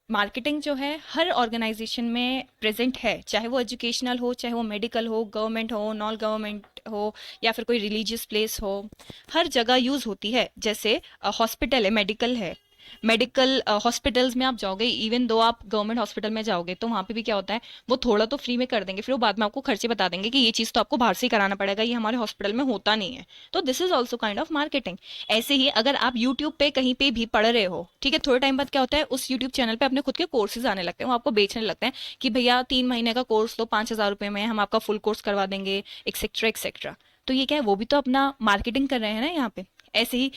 मार्केटिंग जो है हर ऑर्गेनाइजेशन में प्रेजेंट है, चाहे वो एजुकेशनल हो, चाहे वो मेडिकल हो, गवर्नमेंट हो, नॉन गवर्नमेंट हो, या फिर कोई रिलीजियस प्लेस हो, हर जगह यूज होती है। जैसे हॉस्पिटल है, मेडिकल है, मेडिकल हॉस्पिटल्स में आप जाओगे, इवन दो आप गवर्नमेंट हॉस्पिटल में जाओगे तो वहाँ पे भी क्या होता है, वो थोड़ा तो फ्री में कर देंगे, फिर वो बाद में आपको खर्चे बता देंगे कि ये चीज़ तो आपको बाहर से ही कराना पड़ेगा, ये हमारे हॉस्पिटल में होता नहीं है। तो this is also kind of marketing. ऐसे ही अगर आप यूट्यूब पे कहीं पे भी पढ़ रहे हो, ठीक है, थोड़े टाइम बाद क्या होता है, उस यूट्यूब चैनल पे अपने खुद के कोर्सेज आने लगते हैं, वो आपको बेचने लगते हैं कि भैया 3 महीने का कोर्स लो, 5,000 रुपये में हम आपका फुल कोर्स करवा देंगे, एक्सेट्रा एक्सेट्रा। तो ये क्या है, वो भी तो अपना मार्केटिंग कर रहे हैं ना यहाँ पे। ऐसे ही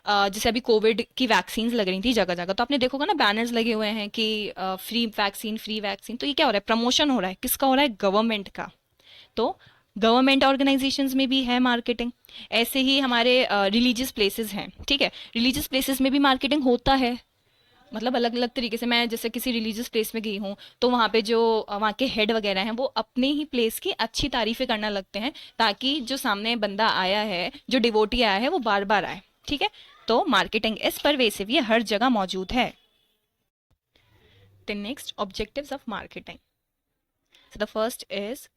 जैसे अभी कोविड की वैक्सीन लग रही थी जगह जगह, तो आपने देखोगा ना बैनर्स लगे हुए हैं कि फ्री वैक्सीन, फ्री वैक्सीन। तो ये क्या हो रहा है, प्रमोशन हो रहा है, किसका हो रहा है, गवर्नमेंट का। तो गवर्नमेंट ऑर्गेनाइजेशंस में भी है मार्केटिंग। ऐसे ही हमारे रिलीजियस प्लेसेस हैं, ठीक है, रिलीजियस प्लेसेस में भी मार्केटिंग होता है, मतलब अलग अलग तरीके से। मैं जैसे किसी रिलीजियस प्लेस में गई हूँ, तो वहाँ पे जो वहाँ के हेड वगैरह हैं, वो अपने ही प्लेस की अच्छी तारीफें करना लगते हैं, ताकि जो सामने बंदा आया है, जो डिवोटी आया है, वो बार बार आए, ठीक है। तो मार्केटिंग इज परवेसिव, ये हर जगह मौजूद है। The next objectives of marketing, the first is,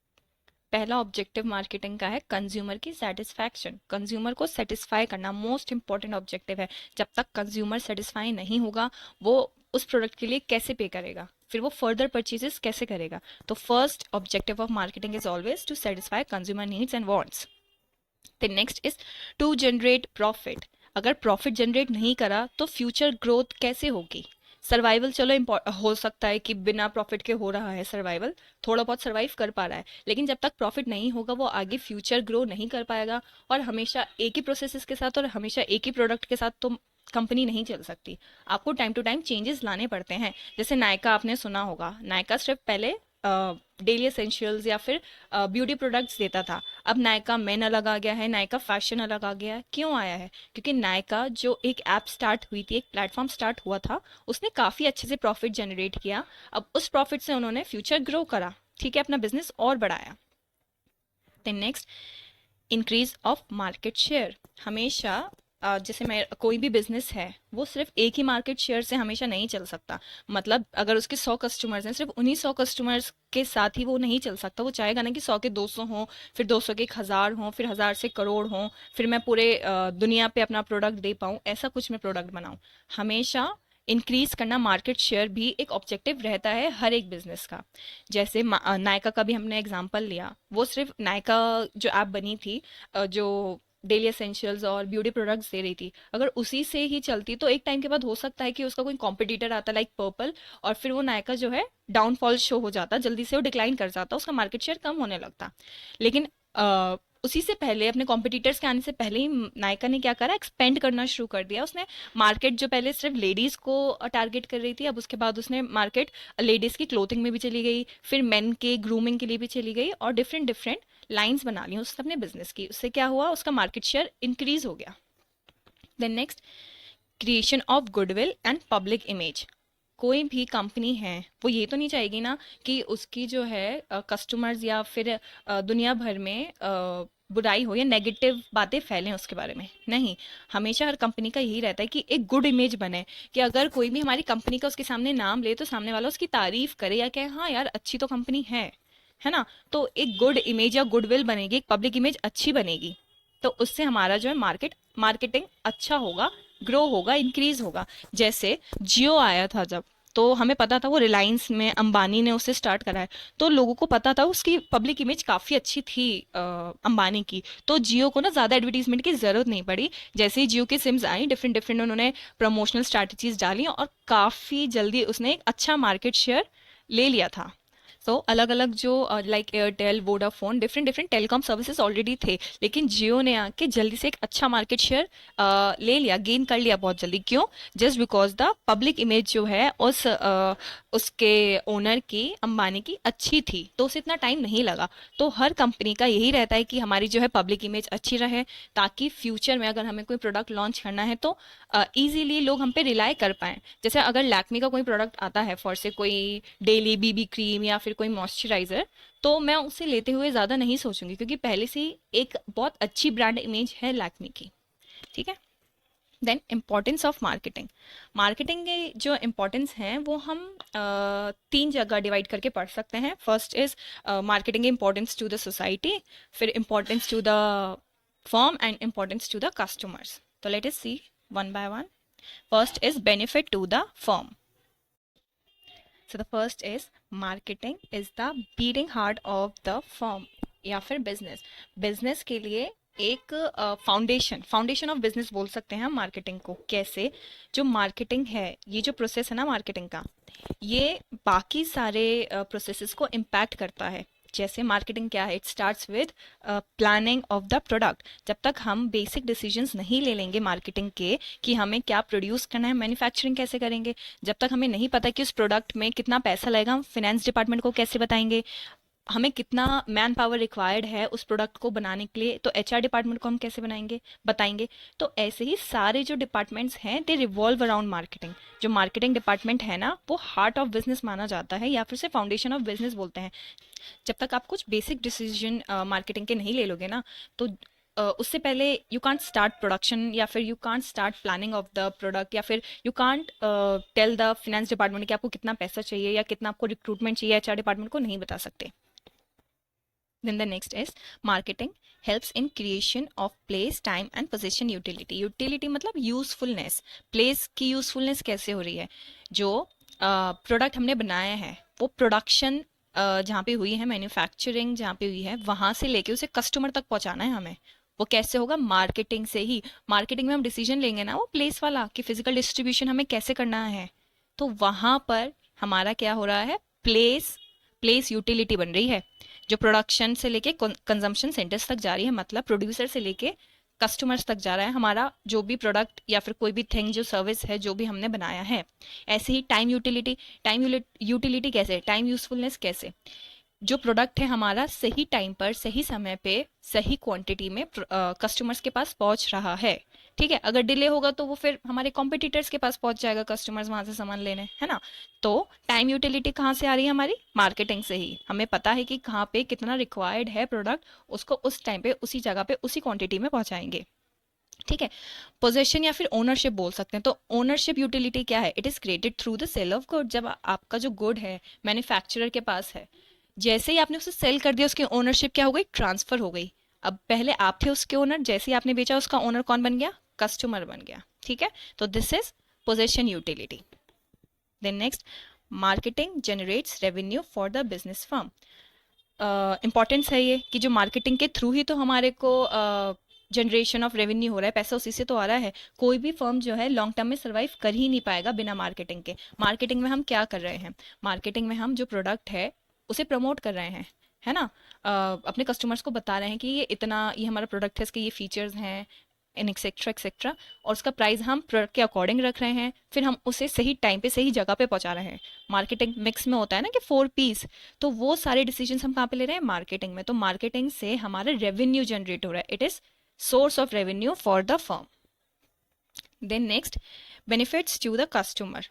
पहला ऑब्जेक्टिव मार्केटिंग का है कंज्यूमर की सेटिस्फैक्शन, कंज्यूमर को सेटिस्फाई करना मोस्ट इंपॉर्टेंट ऑब्जेक्टिव है। जब तक कंज्यूमर सेटिस्फाई नहीं होगा, वो उस प्रोडक्ट के लिए कैसे पे करेगा, फिर वो फर्दर परचेजेस कैसे करेगा। तो first objective of marketing is always to satisfy consumer needs and wants. The next is to generate profit. अगर प्रॉफिट जनरेट नहीं करा तो फ्यूचर ग्रोथ कैसे होगी। सर्वाइवल चलो हो सकता है कि बिना प्रॉफिट के हो रहा है सर्वाइवल, थोड़ा बहुत सर्वाइव कर पा रहा है, लेकिन जब तक प्रॉफिट नहीं होगा वो आगे फ्यूचर ग्रो नहीं कर पाएगा। और हमेशा एक ही प्रोसेसेस के साथ और हमेशा एक ही प्रोडक्ट के साथ तो कंपनी नहीं चल सकती, आपको टाइम टू टाइम चेंजेस लाने पड़ते हैं। जैसे नायका आपने सुना होगा, नायका सिर्फ पहले डेली एसेंशियल्स या फिर ब्यूटी प्रोडक्ट्स देता था, अब नायका मेन अलग आ गया है, नायका फैशन अलग आ गया है। क्यों आया है, क्योंकि नायका जो एक ऐप स्टार्ट हुई थी, एक प्लेटफॉर्म स्टार्ट हुआ था, उसने काफ़ी अच्छे से प्रॉफिट जनरेट किया। अब उस प्रॉफिट से उन्होंने फ्यूचर ग्रो करा, ठीक है, अपना बिजनेस और बढ़ाया। Then next, increase of market share. हमेशा जैसे मैं कोई भी बिजनेस है, वो सिर्फ एक ही मार्केट शेयर से हमेशा नहीं चल सकता। मतलब अगर उसके 100 कस्टमर्स हैं, सिर्फ उन्हीं 100 कस्टमर्स के साथ ही वो नहीं चल सकता। वो चाहेगा ना कि 100 के 200 हों, फिर 200 के 1,000 हों, फिर 1,000 से करोड़ हों, फिर मैं पूरे दुनिया पे अपना प्रोडक्ट दे पाऊँ, ऐसा कुछ मैं प्रोडक्ट बनाऊँ। हमेशा इंक्रीज करना मार्केट शेयर भी एक ऑब्जेक्टिव रहता है हर एक बिजनेस का। जैसे नायका का भी हमने एग्जांपल लिया, वो सिर्फ नायका जो ऐप बनी थी, जो डेली एसेंशियल्स और ब्यूटी प्रोडक्ट्स दे रही थी, अगर उसी से ही चलती तो एक टाइम के बाद हो सकता है कि उसका कोई कॉम्पिटिटर आता लाइक पर्पल, और फिर वो नायका जो है डाउनफॉल शो हो जाता, जल्दी से वो डिक्लाइन कर जाता, उसका मार्केट शेयर कम होने लगता। लेकिन उसी से पहले, अपने कॉम्पिटिटर्स के आने से पहले ही नायका ने क्या करा, एक्सपेंड करना शुरू कर दिया। उसने मार्केट जो पहले सिर्फ लेडीज़ को टारगेट कर रही थी, अब उसके बाद उसने मार्केट लेडीज़ की क्लोथिंग में भी चली गई, फिर मेन के ग्रूमिंग के लिए भी चली गई, और डिफरेंट डिफरेंट लाइंस बना ली उसने अपने बिजनेस की। उससे क्या हुआ, उसका मार्केट शेयर इंक्रीज हो गया। Then next, creation of goodwill and public image. कोई भी कंपनी है, वो ये तो नहीं चाहेगी ना कि उसकी जो है कस्टमर्स या फिर दुनिया भर में बुराई हो या नेगेटिव बातें फैलें उसके बारे में। नहीं, हमेशा हर कंपनी का यही रहता है कि एक गुड इमेज बने, कि अगर कोई भी हमारी कंपनी का उसके सामने नाम ले तो सामने वाला उसकी तारीफ करे या कहे हाँ यार अच्छी तो कंपनी है ना। तो एक गुड इमेज या गुडविल बनेगी, एक पब्लिक इमेज अच्छी बनेगी, तो उससे हमारा जो है मार्केटिंग अच्छा होगा, ग्रो होगा, इंक्रीज होगा। जैसे जियो आया था जब, तो हमें पता था वो रिलायंस में अंबानी ने उसे स्टार्ट करा है, तो लोगों को पता था उसकी पब्लिक इमेज काफ़ी अच्छी थी अंबानी की, तो जियो को ना ज़्यादा एडवर्टीजमेंट की ज़रूरत नहीं पड़ी। जैसे ही जियो की सिम्स आई, डिफरेंट डिफरेंट उन्होंने प्रमोशनल स्ट्रैटेजीज डाली और काफ़ी जल्दी उसने एक अच्छा मार्केट शेयर ले लिया था। सो अलग अलग जो like Airtel, Vodafone, different different telecom services already थे, लेकिन जियो ने आके जल्दी से एक अच्छा मार्केट शेयर ले लिया, गेन कर लिया बहुत जल्दी। क्यों? Just because the public image जो है उसके ओनर की, अंबानी की, अच्छी थी, तो उसे इतना टाइम नहीं लगा। तो हर कंपनी का यही रहता है कि हमारी जो है पब्लिक इमेज अच्छी रहे, ताकि फ्यूचर में अगर हमें कोई प्रोडक्ट लॉन्च करना है तो इजीली लोग हम पे रिलाई कर पाएं। जैसे अगर लैक्मी का कोई प्रोडक्ट आता है, फॉर से कोई डेली बीबी क्रीम या फिर कोई मॉइस्चराइजर, तो मैं उसे लेते हुए ज़्यादा नहीं सोचूंगी, क्योंकि पहले से ही एक बहुत अच्छी ब्रांड इमेज है लैक्मी की। ठीक है। Then importance of marketing. Marketing के जो इम्पोर्टेंस हैं वो हम तीन जगह डिवाइड करके पढ़ सकते हैं। First is marketing importance to the society, फिर importance to the firm and importance to the customers. So let us see one by one. First is benefit to the firm. So the first is marketing is the beating heart of the firm या फिर business. Business के लिए एक foundation of business बोल सकते हैं हम marketing को। कैसे? जो मार्केटिंग है, ये जो प्रोसेस है ना मार्केटिंग का, ये बाकी सारे प्रोसेसेस को इम्पैक्ट करता है। जैसे मार्केटिंग क्या है? It starts with planning of the product. जब तक हम बेसिक डिसीजंस नहीं ले लेंगे मार्केटिंग के कि हमें क्या प्रोड्यूस करना है, मैन्युफैक्चरिंग कैसे करेंगे, जब तक हमें नहीं पता कि उस प्रोडक्ट में कितना पैसा लगेगा, हम फिनेंस डिपार्टमेंट को कैसे बताएंगे, हमें कितना मैन पावर रिक्वायर्ड है उस प्रोडक्ट को बनाने के लिए, तो एचआर डिपार्टमेंट को हम कैसे बताएंगे। तो ऐसे ही सारे जो डिपार्टमेंट्स हैं दे रिवॉल्व अराउंड मार्केटिंग। जो मार्केटिंग डिपार्टमेंट है ना, वो हार्ट ऑफ बिजनेस माना जाता है, या फिर से फाउंडेशन ऑफ बिजनेस बोलते हैं। जब तक आप कुछ बेसिक डिसीजन मार्केटिंग के नहीं ले लोगे ना, तो उससे पहले यू कांट स्टार्ट प्रोडक्शन, या फिर you can't start planning of the product, या फिर you can't tell the finance department कि आपको कितना पैसा चाहिए या कितना आपको रिक्रूटमेंट चाहिए, एचआर डिपार्टमेंट को नहीं बता सकते। Then the next is marketing helps in creation of place, time and position utility. Utility मतलब usefulness. Place की usefulness कैसे हो रही है? जो प्रोडक्ट हमने बनाया है वो प्रोडक्शन जहाँ पे हुई है, मैन्युफैक्चरिंग जहाँ पे हुई है, वहाँ से लेके उसे कस्टमर तक पहुँचाना है हमें। वो कैसे होगा? मार्केटिंग से ही। मार्केटिंग में हम डिसीजन लेंगे ना वो प्लेस वाला कि फिजिकल डिस्ट्रीब्यूशन हमें कैसे करना है, तो वहाँ पर हमारा क्या हो रहा है? प्लेस यूटिलिटी बन रही है, जो प्रोडक्शन से लेके कंजम्पशन सेंटर्स तक जा रही है, मतलब प्रोड्यूसर से लेके कस्टमर्स तक जा रहा है हमारा जो भी प्रोडक्ट या फिर कोई भी थिंग, जो सर्विस है, जो भी हमने बनाया है। ऐसे ही टाइम यूटिलिटी कैसे? टाइम यूजफुलनेस कैसे? जो प्रोडक्ट है हमारा सही टाइम पर, सही समय पे, सही क्वांटिटी में कस्टमर्स के पास पहुंच रहा है। ठीक है। अगर डिले होगा तो वो फिर हमारे कॉम्पिटिटर्स के पास पहुंच जाएगा, कस्टमर्स वहां से सामान लेने, है ना। तो टाइम यूटिलिटी कहाँ से आ रही है? हमारी मार्केटिंग से ही। हमें पता है कि कहाँ पे कितना रिक्वायर्ड है प्रोडक्ट, उसको उस टाइम पे, उसी जगह पे, उसी क्वांटिटी में पहुंचाएंगे। ठीक है। पोजेशन या फिर ओनरशिप बोल सकते हैं। तो ओनरशिप यूटिलिटी क्या है? It is created through the sale of good. जब आपका जो गुड है मैन्युफैक्चरर के पास है, जैसे ही आपने उसे सेल कर दिया, उसकी ओनरशिप क्या हो गई? ट्रांसफर हो गई। अब पहले आप थे उसके ओनर, जैसे ही आपने बेचा, उसका ओनर कौन बन गया? कस्टमर बन गया। ठीक है। तो this is possession utility. Then next, marketing generates revenue for the business firm. Importance है ये कि जो मार्केटिंग के थ्रू ही तो हमारे को जनरेशन ऑफ रेवेन्यू हो रहा है, पैसा उसी से तो आ रहा है। कोई भी फर्म जो है लॉन्ग टर्म में सर्वाइव कर ही नहीं पाएगा बिना मार्केटिंग के। मार्केटिंग में हम क्या कर रहे हैं? मार्केटिंग में हम जो प्रोडक्ट है उसे प्रमोट कर रहे हैं, है ना। अपने कस्टमर्स को बता रहे हैं कि ये हमारा प्रोडक्ट है, इसके ये फीचर्स हैं, इन एक्सेट्रा एक्सेट्रा, और उसका प्राइस हम प्रोडक्ट के अकॉर्डिंग रख रहे हैं, फिर हम उसे सही टाइम पे सही जगह पे पहुंचा रहे हैं। मार्केटिंग मिक्स में होता है ना कि 4 P's, तो वो सारे डिसीजंस हम कहाँ पे ले रहे हैं? मार्केटिंग में। तो मार्केटिंग से हमारा रेवेन्यू जनरेट हो रहा है। It is source of revenue for the firm. Then next, benefits to the customer.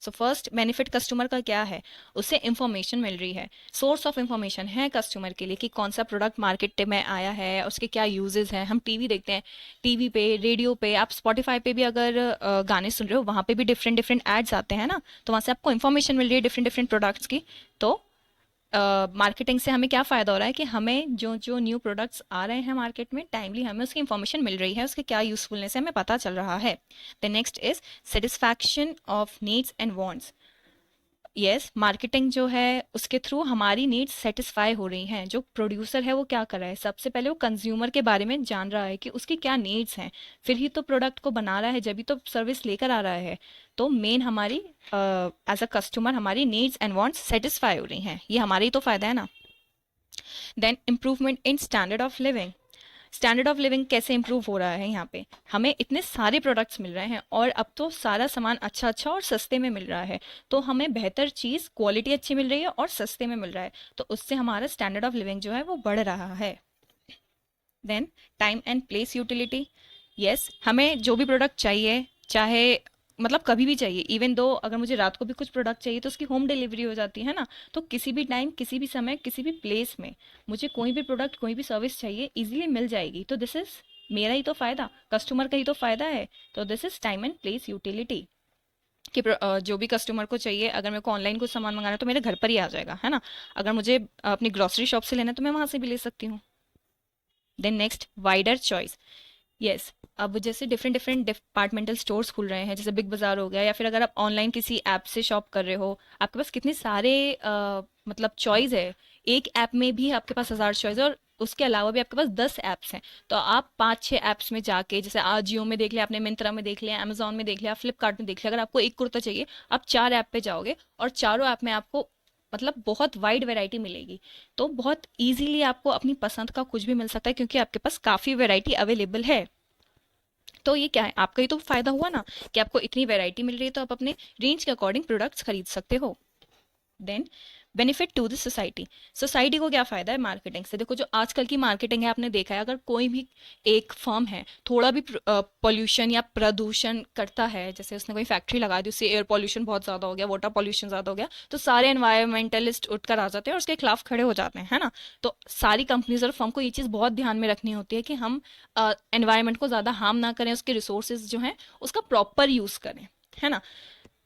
So first benefit customer का क्या है? उससे इंफॉर्मेशन मिल रही है, सोर्स ऑफ इंफॉर्मेशन है कस्टमर के लिए कि कौन सा प्रोडक्ट मार्केट में आया है, उसके क्या यूजेस हैं। हम टीवी देखते हैं, टीवी पे, रेडियो पे, आप स्पॉटिफाई पे भी अगर गाने सुन रहे हो, वहाँ पे भी डिफरेंट डिफरेंट एड्स आते हैं ना, तो वहाँ से आपको इन्फॉर्मेशन मिल रही है डिफरेंट डिफरेंट प्रोडक्ट्स की। तो मार्केटिंग से हमें क्या फ़ायदा हो रहा है कि हमें जो जो न्यू प्रोडक्ट्स आ रहे हैं मार्केट में, टाइमली हमें उसकी इन्फॉर्मेशन मिल रही है, उसके क्या यूज़फुलनेस है हमें पता चल रहा है। The next is satisfaction of needs and wants. Yes, marketing जो है उसके थ्रू हमारी नीड्स सेटिस्फाई हो रही हैं। जो प्रोड्यूसर है वो क्या कर रहा है, सबसे पहले वो कंज्यूमर के बारे में जान रहा है कि उसकी क्या नीड्स हैं, फिर ही तो प्रोडक्ट को बना रहा है, जब भी तो सर्विस लेकर आ रहा है। तो मेन हमारी एज अ कस्टमर हमारी नीड्स एंड वांट्स सेटिस्फाई हो रही हैं, ये हमारा ही तो फायदा है ना। देन improvement in standard of living. Standard of living कैसे इंप्रूव हो रहा है, यहाँ पे हमें इतने सारे प्रोडक्ट्स मिल रहे हैं और अब तो सारा सामान अच्छा अच्छा और सस्ते में मिल रहा है, तो हमें बेहतर चीज़, क्वालिटी अच्छी मिल रही है और सस्ते में मिल रहा है, तो उससे हमारा स्टैंडर्ड ऑफ लिविंग जो है वो बढ़ रहा है। Then time and place utility. Yes, हमें जो भी प्रोडक्ट चाहिए, चाहे मतलब कभी भी चाहिए, इवन दो अगर मुझे रात को भी कुछ प्रोडक्ट चाहिए तो उसकी होम डिलीवरी हो जाती है ना। तो किसी भी टाइम, किसी भी समय, किसी भी प्लेस में मुझे कोई भी प्रोडक्ट, कोई भी सर्विस चाहिए, इजीली मिल जाएगी। तो दिस इज मेरा ही तो फायदा, कस्टमर का ही तो फायदा है। तो this is time and place utility कि जो भी कस्टमर को चाहिए, अगर मेरे को ऑनलाइन कुछ सामान मंगाना है तो मेरे घर पर ही आ जाएगा, है ना। अगर मुझे अपनी ग्रोसरी शॉप से लेना है तो मैं वहां से भी ले सकती हूँ। Then next, wider choice. Yes, अब जैसे डिफरेंट डिफरेंट डिपार्टमेंटल स्टोर्स खुल रहे हैं, जैसे बिग बाजार हो गया, या फिर अगर आप ऑनलाइन किसी ऐप से शॉप कर रहे हो, आपके पास कितने सारे मतलब चॉइस है। एक ऐप में भी आपके पास 1000 चॉइस है, और उसके अलावा भी आपके पास 10 ऐप्स हैं। तो आप 5-6 ऐप्स में जाके, जैसे आज जियो में देख लिया आपने, मिंत्रा में देख लिया, अमेजोन में देख लिया, फ्लिपकार्ट में देख लिया, अगर आपको एक कुर्ता चाहिए, आप 4 ऐप पे जाओगे और चारों ऐप में आपको मतलब बहुत वाइड वैरायटी मिलेगी। तो बहुत इजीली आपको अपनी पसंद का कुछ भी मिल सकता है, क्योंकि आपके पास काफ़ी वैरायटी अवेलेबल है। तो ये क्या है, आपका ही तो फायदा हुआ ना, कि आपको इतनी वैरायटी मिल रही है, तो आप अपने रेंज के अकॉर्डिंग प्रोडक्ट्स खरीद सकते हो। Then benefit to the society. Society को क्या फायदा है मार्केटिंग से, देखो जो आजकल की मार्केटिंग है, आपने देखा है, अगर कोई भी एक फर्म है थोड़ा भी पॉल्यूशन या प्रदूषण करता है, जैसे उसने कोई फैक्ट्री लगा दी, उससे एयर पॉल्यूशन बहुत ज़्यादा हो गया, वाटर पॉल्यूशन ज़्यादा हो गया, तो सारे एनवायरमेंटलिस्ट उठकर आ जाते हैं और उसके खिलाफ खड़े हो जाते हैं, है ना। तो सारी कंपनीज और फर्म को ये चीज़ बहुत ध्यान में रखनी होती है कि हम एनवायरमेंट को ज़्यादा हार्म ना करें, उसके रिसोर्सेज जो हैं उसका प्रॉपर यूज़ करें, है ना।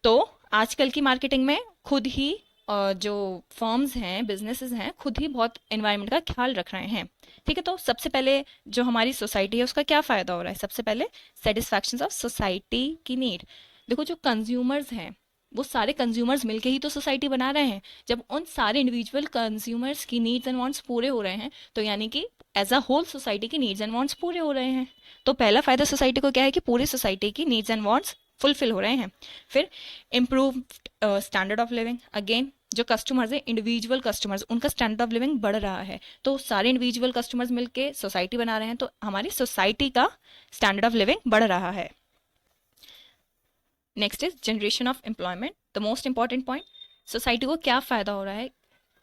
तो आजकल की मार्केटिंग में खुद ही जो फर्म्स हैं, बिजनेसेस हैं, खुद ही बहुत एनवायरनमेंट का ख्याल रख रहे हैं। ठीक है, तो सबसे पहले जो हमारी सोसाइटी है उसका क्या फ़ायदा हो रहा है, सबसे पहले सेटिस्फैक्शन ऑफ सोसाइटी की नीड। देखो जो कंज्यूमर्स हैं, वो सारे कंज्यूमर्स मिलके ही तो सोसाइटी बना रहे हैं। जब उन सारे इंडिविजुअल कंज्यूमर्स की नीड्स एंड वांट्स पूरे हो रहे हैं, तो यानी कि एज अ होल सोसाइटी की नीड्स एंड वांट्स पूरे हो रहे हैं। तो पहला फ़ायदा सोसाइटी को क्या है कि पूरी सोसाइटी की नीड्स एंड वांट्स फुलफिल हो रहे हैं। फिर improve standard of living. Again जो कस्टमर्स हैं, इंडिविजुअल कस्टमर्स, उनका स्टैंडर्ड ऑफ लिविंग बढ़ रहा है, तो सारे इंडिविजुअल कस्टमर्स मिलके सोसाइटी बना रहे हैं, तो हमारी सोसाइटी का स्टैंडर्ड ऑफ लिविंग बढ़ रहा है। Next is generation of employment, the most important point. Society को क्या फ़ायदा हो रहा है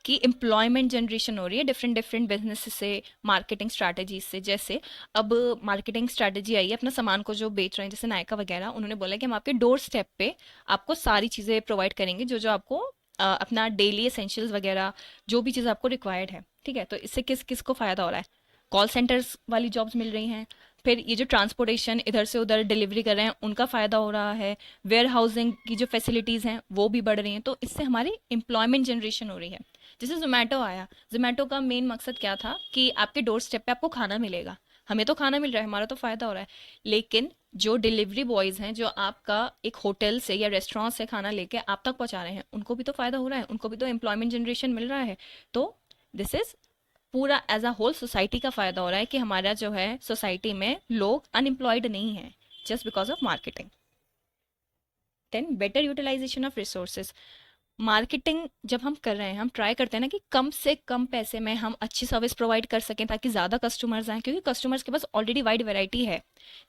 कि एम्प्लॉयमेंट जनरेशन हो रही है डिफरेंट डिफरेंट बिजनेस से, मार्केटिंग स्ट्रैटेजी से। जैसे अब मार्केटिंग स्ट्रैटेजी आई है, अपना सामान को जो बेच रहे हैं, जैसे नायका वगैरह, उन्होंने बोला कि हम आपके डोर स्टेप पे आपको सारी चीज़ें प्रोवाइड करेंगे, जो जो आपको अपना डेली एसेंशियल्स वगैरह, जो भी चीज़ आपको रिक्वायर्ड है। ठीक है, तो इससे किस किस को फ़ायदा हो रहा है, कॉल सेंटर्स वाली जॉब्स मिल रही हैं, फिर ये जो ट्रांसपोर्टेशन इधर से उधर डिलीवरी कर रहे हैं उनका फ़ायदा हो रहा है, वेयर हाउसिंग की जो फैसिलिटीज़ हैं वो भी बढ़ रही हैं, तो इससे हमारी एम्प्लॉयमेंट जनरेशन हो रही है। जैसे जोमेटो आया, जोमेटो का मेन मकसद क्या था कि आपके डोर स्टेप पे आपको खाना मिलेगा, हमें तो खाना मिल रहा है, हमारा तो फ़ायदा हो रहा है। लेकिन जो डिलीवरी बॉयज़ हैं, जो आपका एक होटल से या रेस्टोरेंट से खाना लेके आप तक पहुंचा रहे हैं, उनको भी तो फ़ायदा हो रहा है, उनको भी तो एम्प्लॉयमेंट जनरेशन मिल रहा है। तो दिस इज़ पूरा एज अ होल सोसाइटी का फ़ायदा हो रहा है कि हमारा जो है सोसाइटी में लोग अनएम्प्लॉयड नहीं हैं, just because of marketing. Then better utilisation of resources. Marketing जब हम कर रहे हैं, हम ट्राई करते हैं ना कि कम से कम पैसे में हम अच्छी सर्विस प्रोवाइड कर सकें, ताकि ज़्यादा कस्टमर्स आएँ, क्योंकि कस्टमर्स के पास ऑलरेडी वाइड वैरायटी है।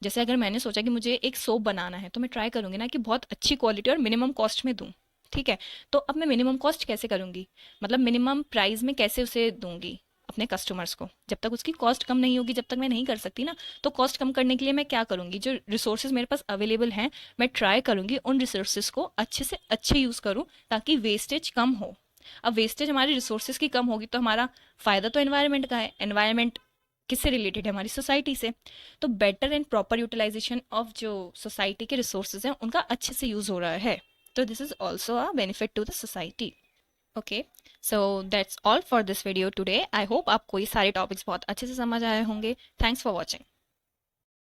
जैसे अगर मैंने सोचा कि मुझे एक सोप बनाना है, तो मैं ट्राई करूंगी ना कि बहुत अच्छी क्वालिटी और मिनिमम कॉस्ट में दूँ। ठीक है, तो अब मैं मिनिमम कॉस्ट कैसे करूंगी, मतलब मिनिमम प्राइस में कैसे उसे दूंगी अपने कस्टमर्स को, जब तक उसकी कॉस्ट कम नहीं होगी जब तक मैं नहीं कर सकती ना। तो कॉस्ट कम करने के लिए मैं क्या करूंगी, जो रिसोर्सेज मेरे पास अवेलेबल हैं, मैं ट्राई करूंगी उन रिसोर्सेज को अच्छे से अच्छे यूज़ करूं, ताकि वेस्टेज कम हो। अब वेस्टेज हमारी रिसोर्सेज की कम होगी तो हमारा फ़ायदा तो एनवायरनमेंट का है। एनवायरनमेंट किससे रिलेटेड है, हमारी सोसाइटी से। तो better and proper utilisation of जो सोसाइटी के रिसोर्सेज हैं उनका अच्छे से यूज़ हो रहा है, तो this is also a benefit to the society. Okay, so that's all for this video today. I hope आपको ये सारे टॉपिक्स बहुत अच्छे से समझ आए होंगे। Thanks for watching.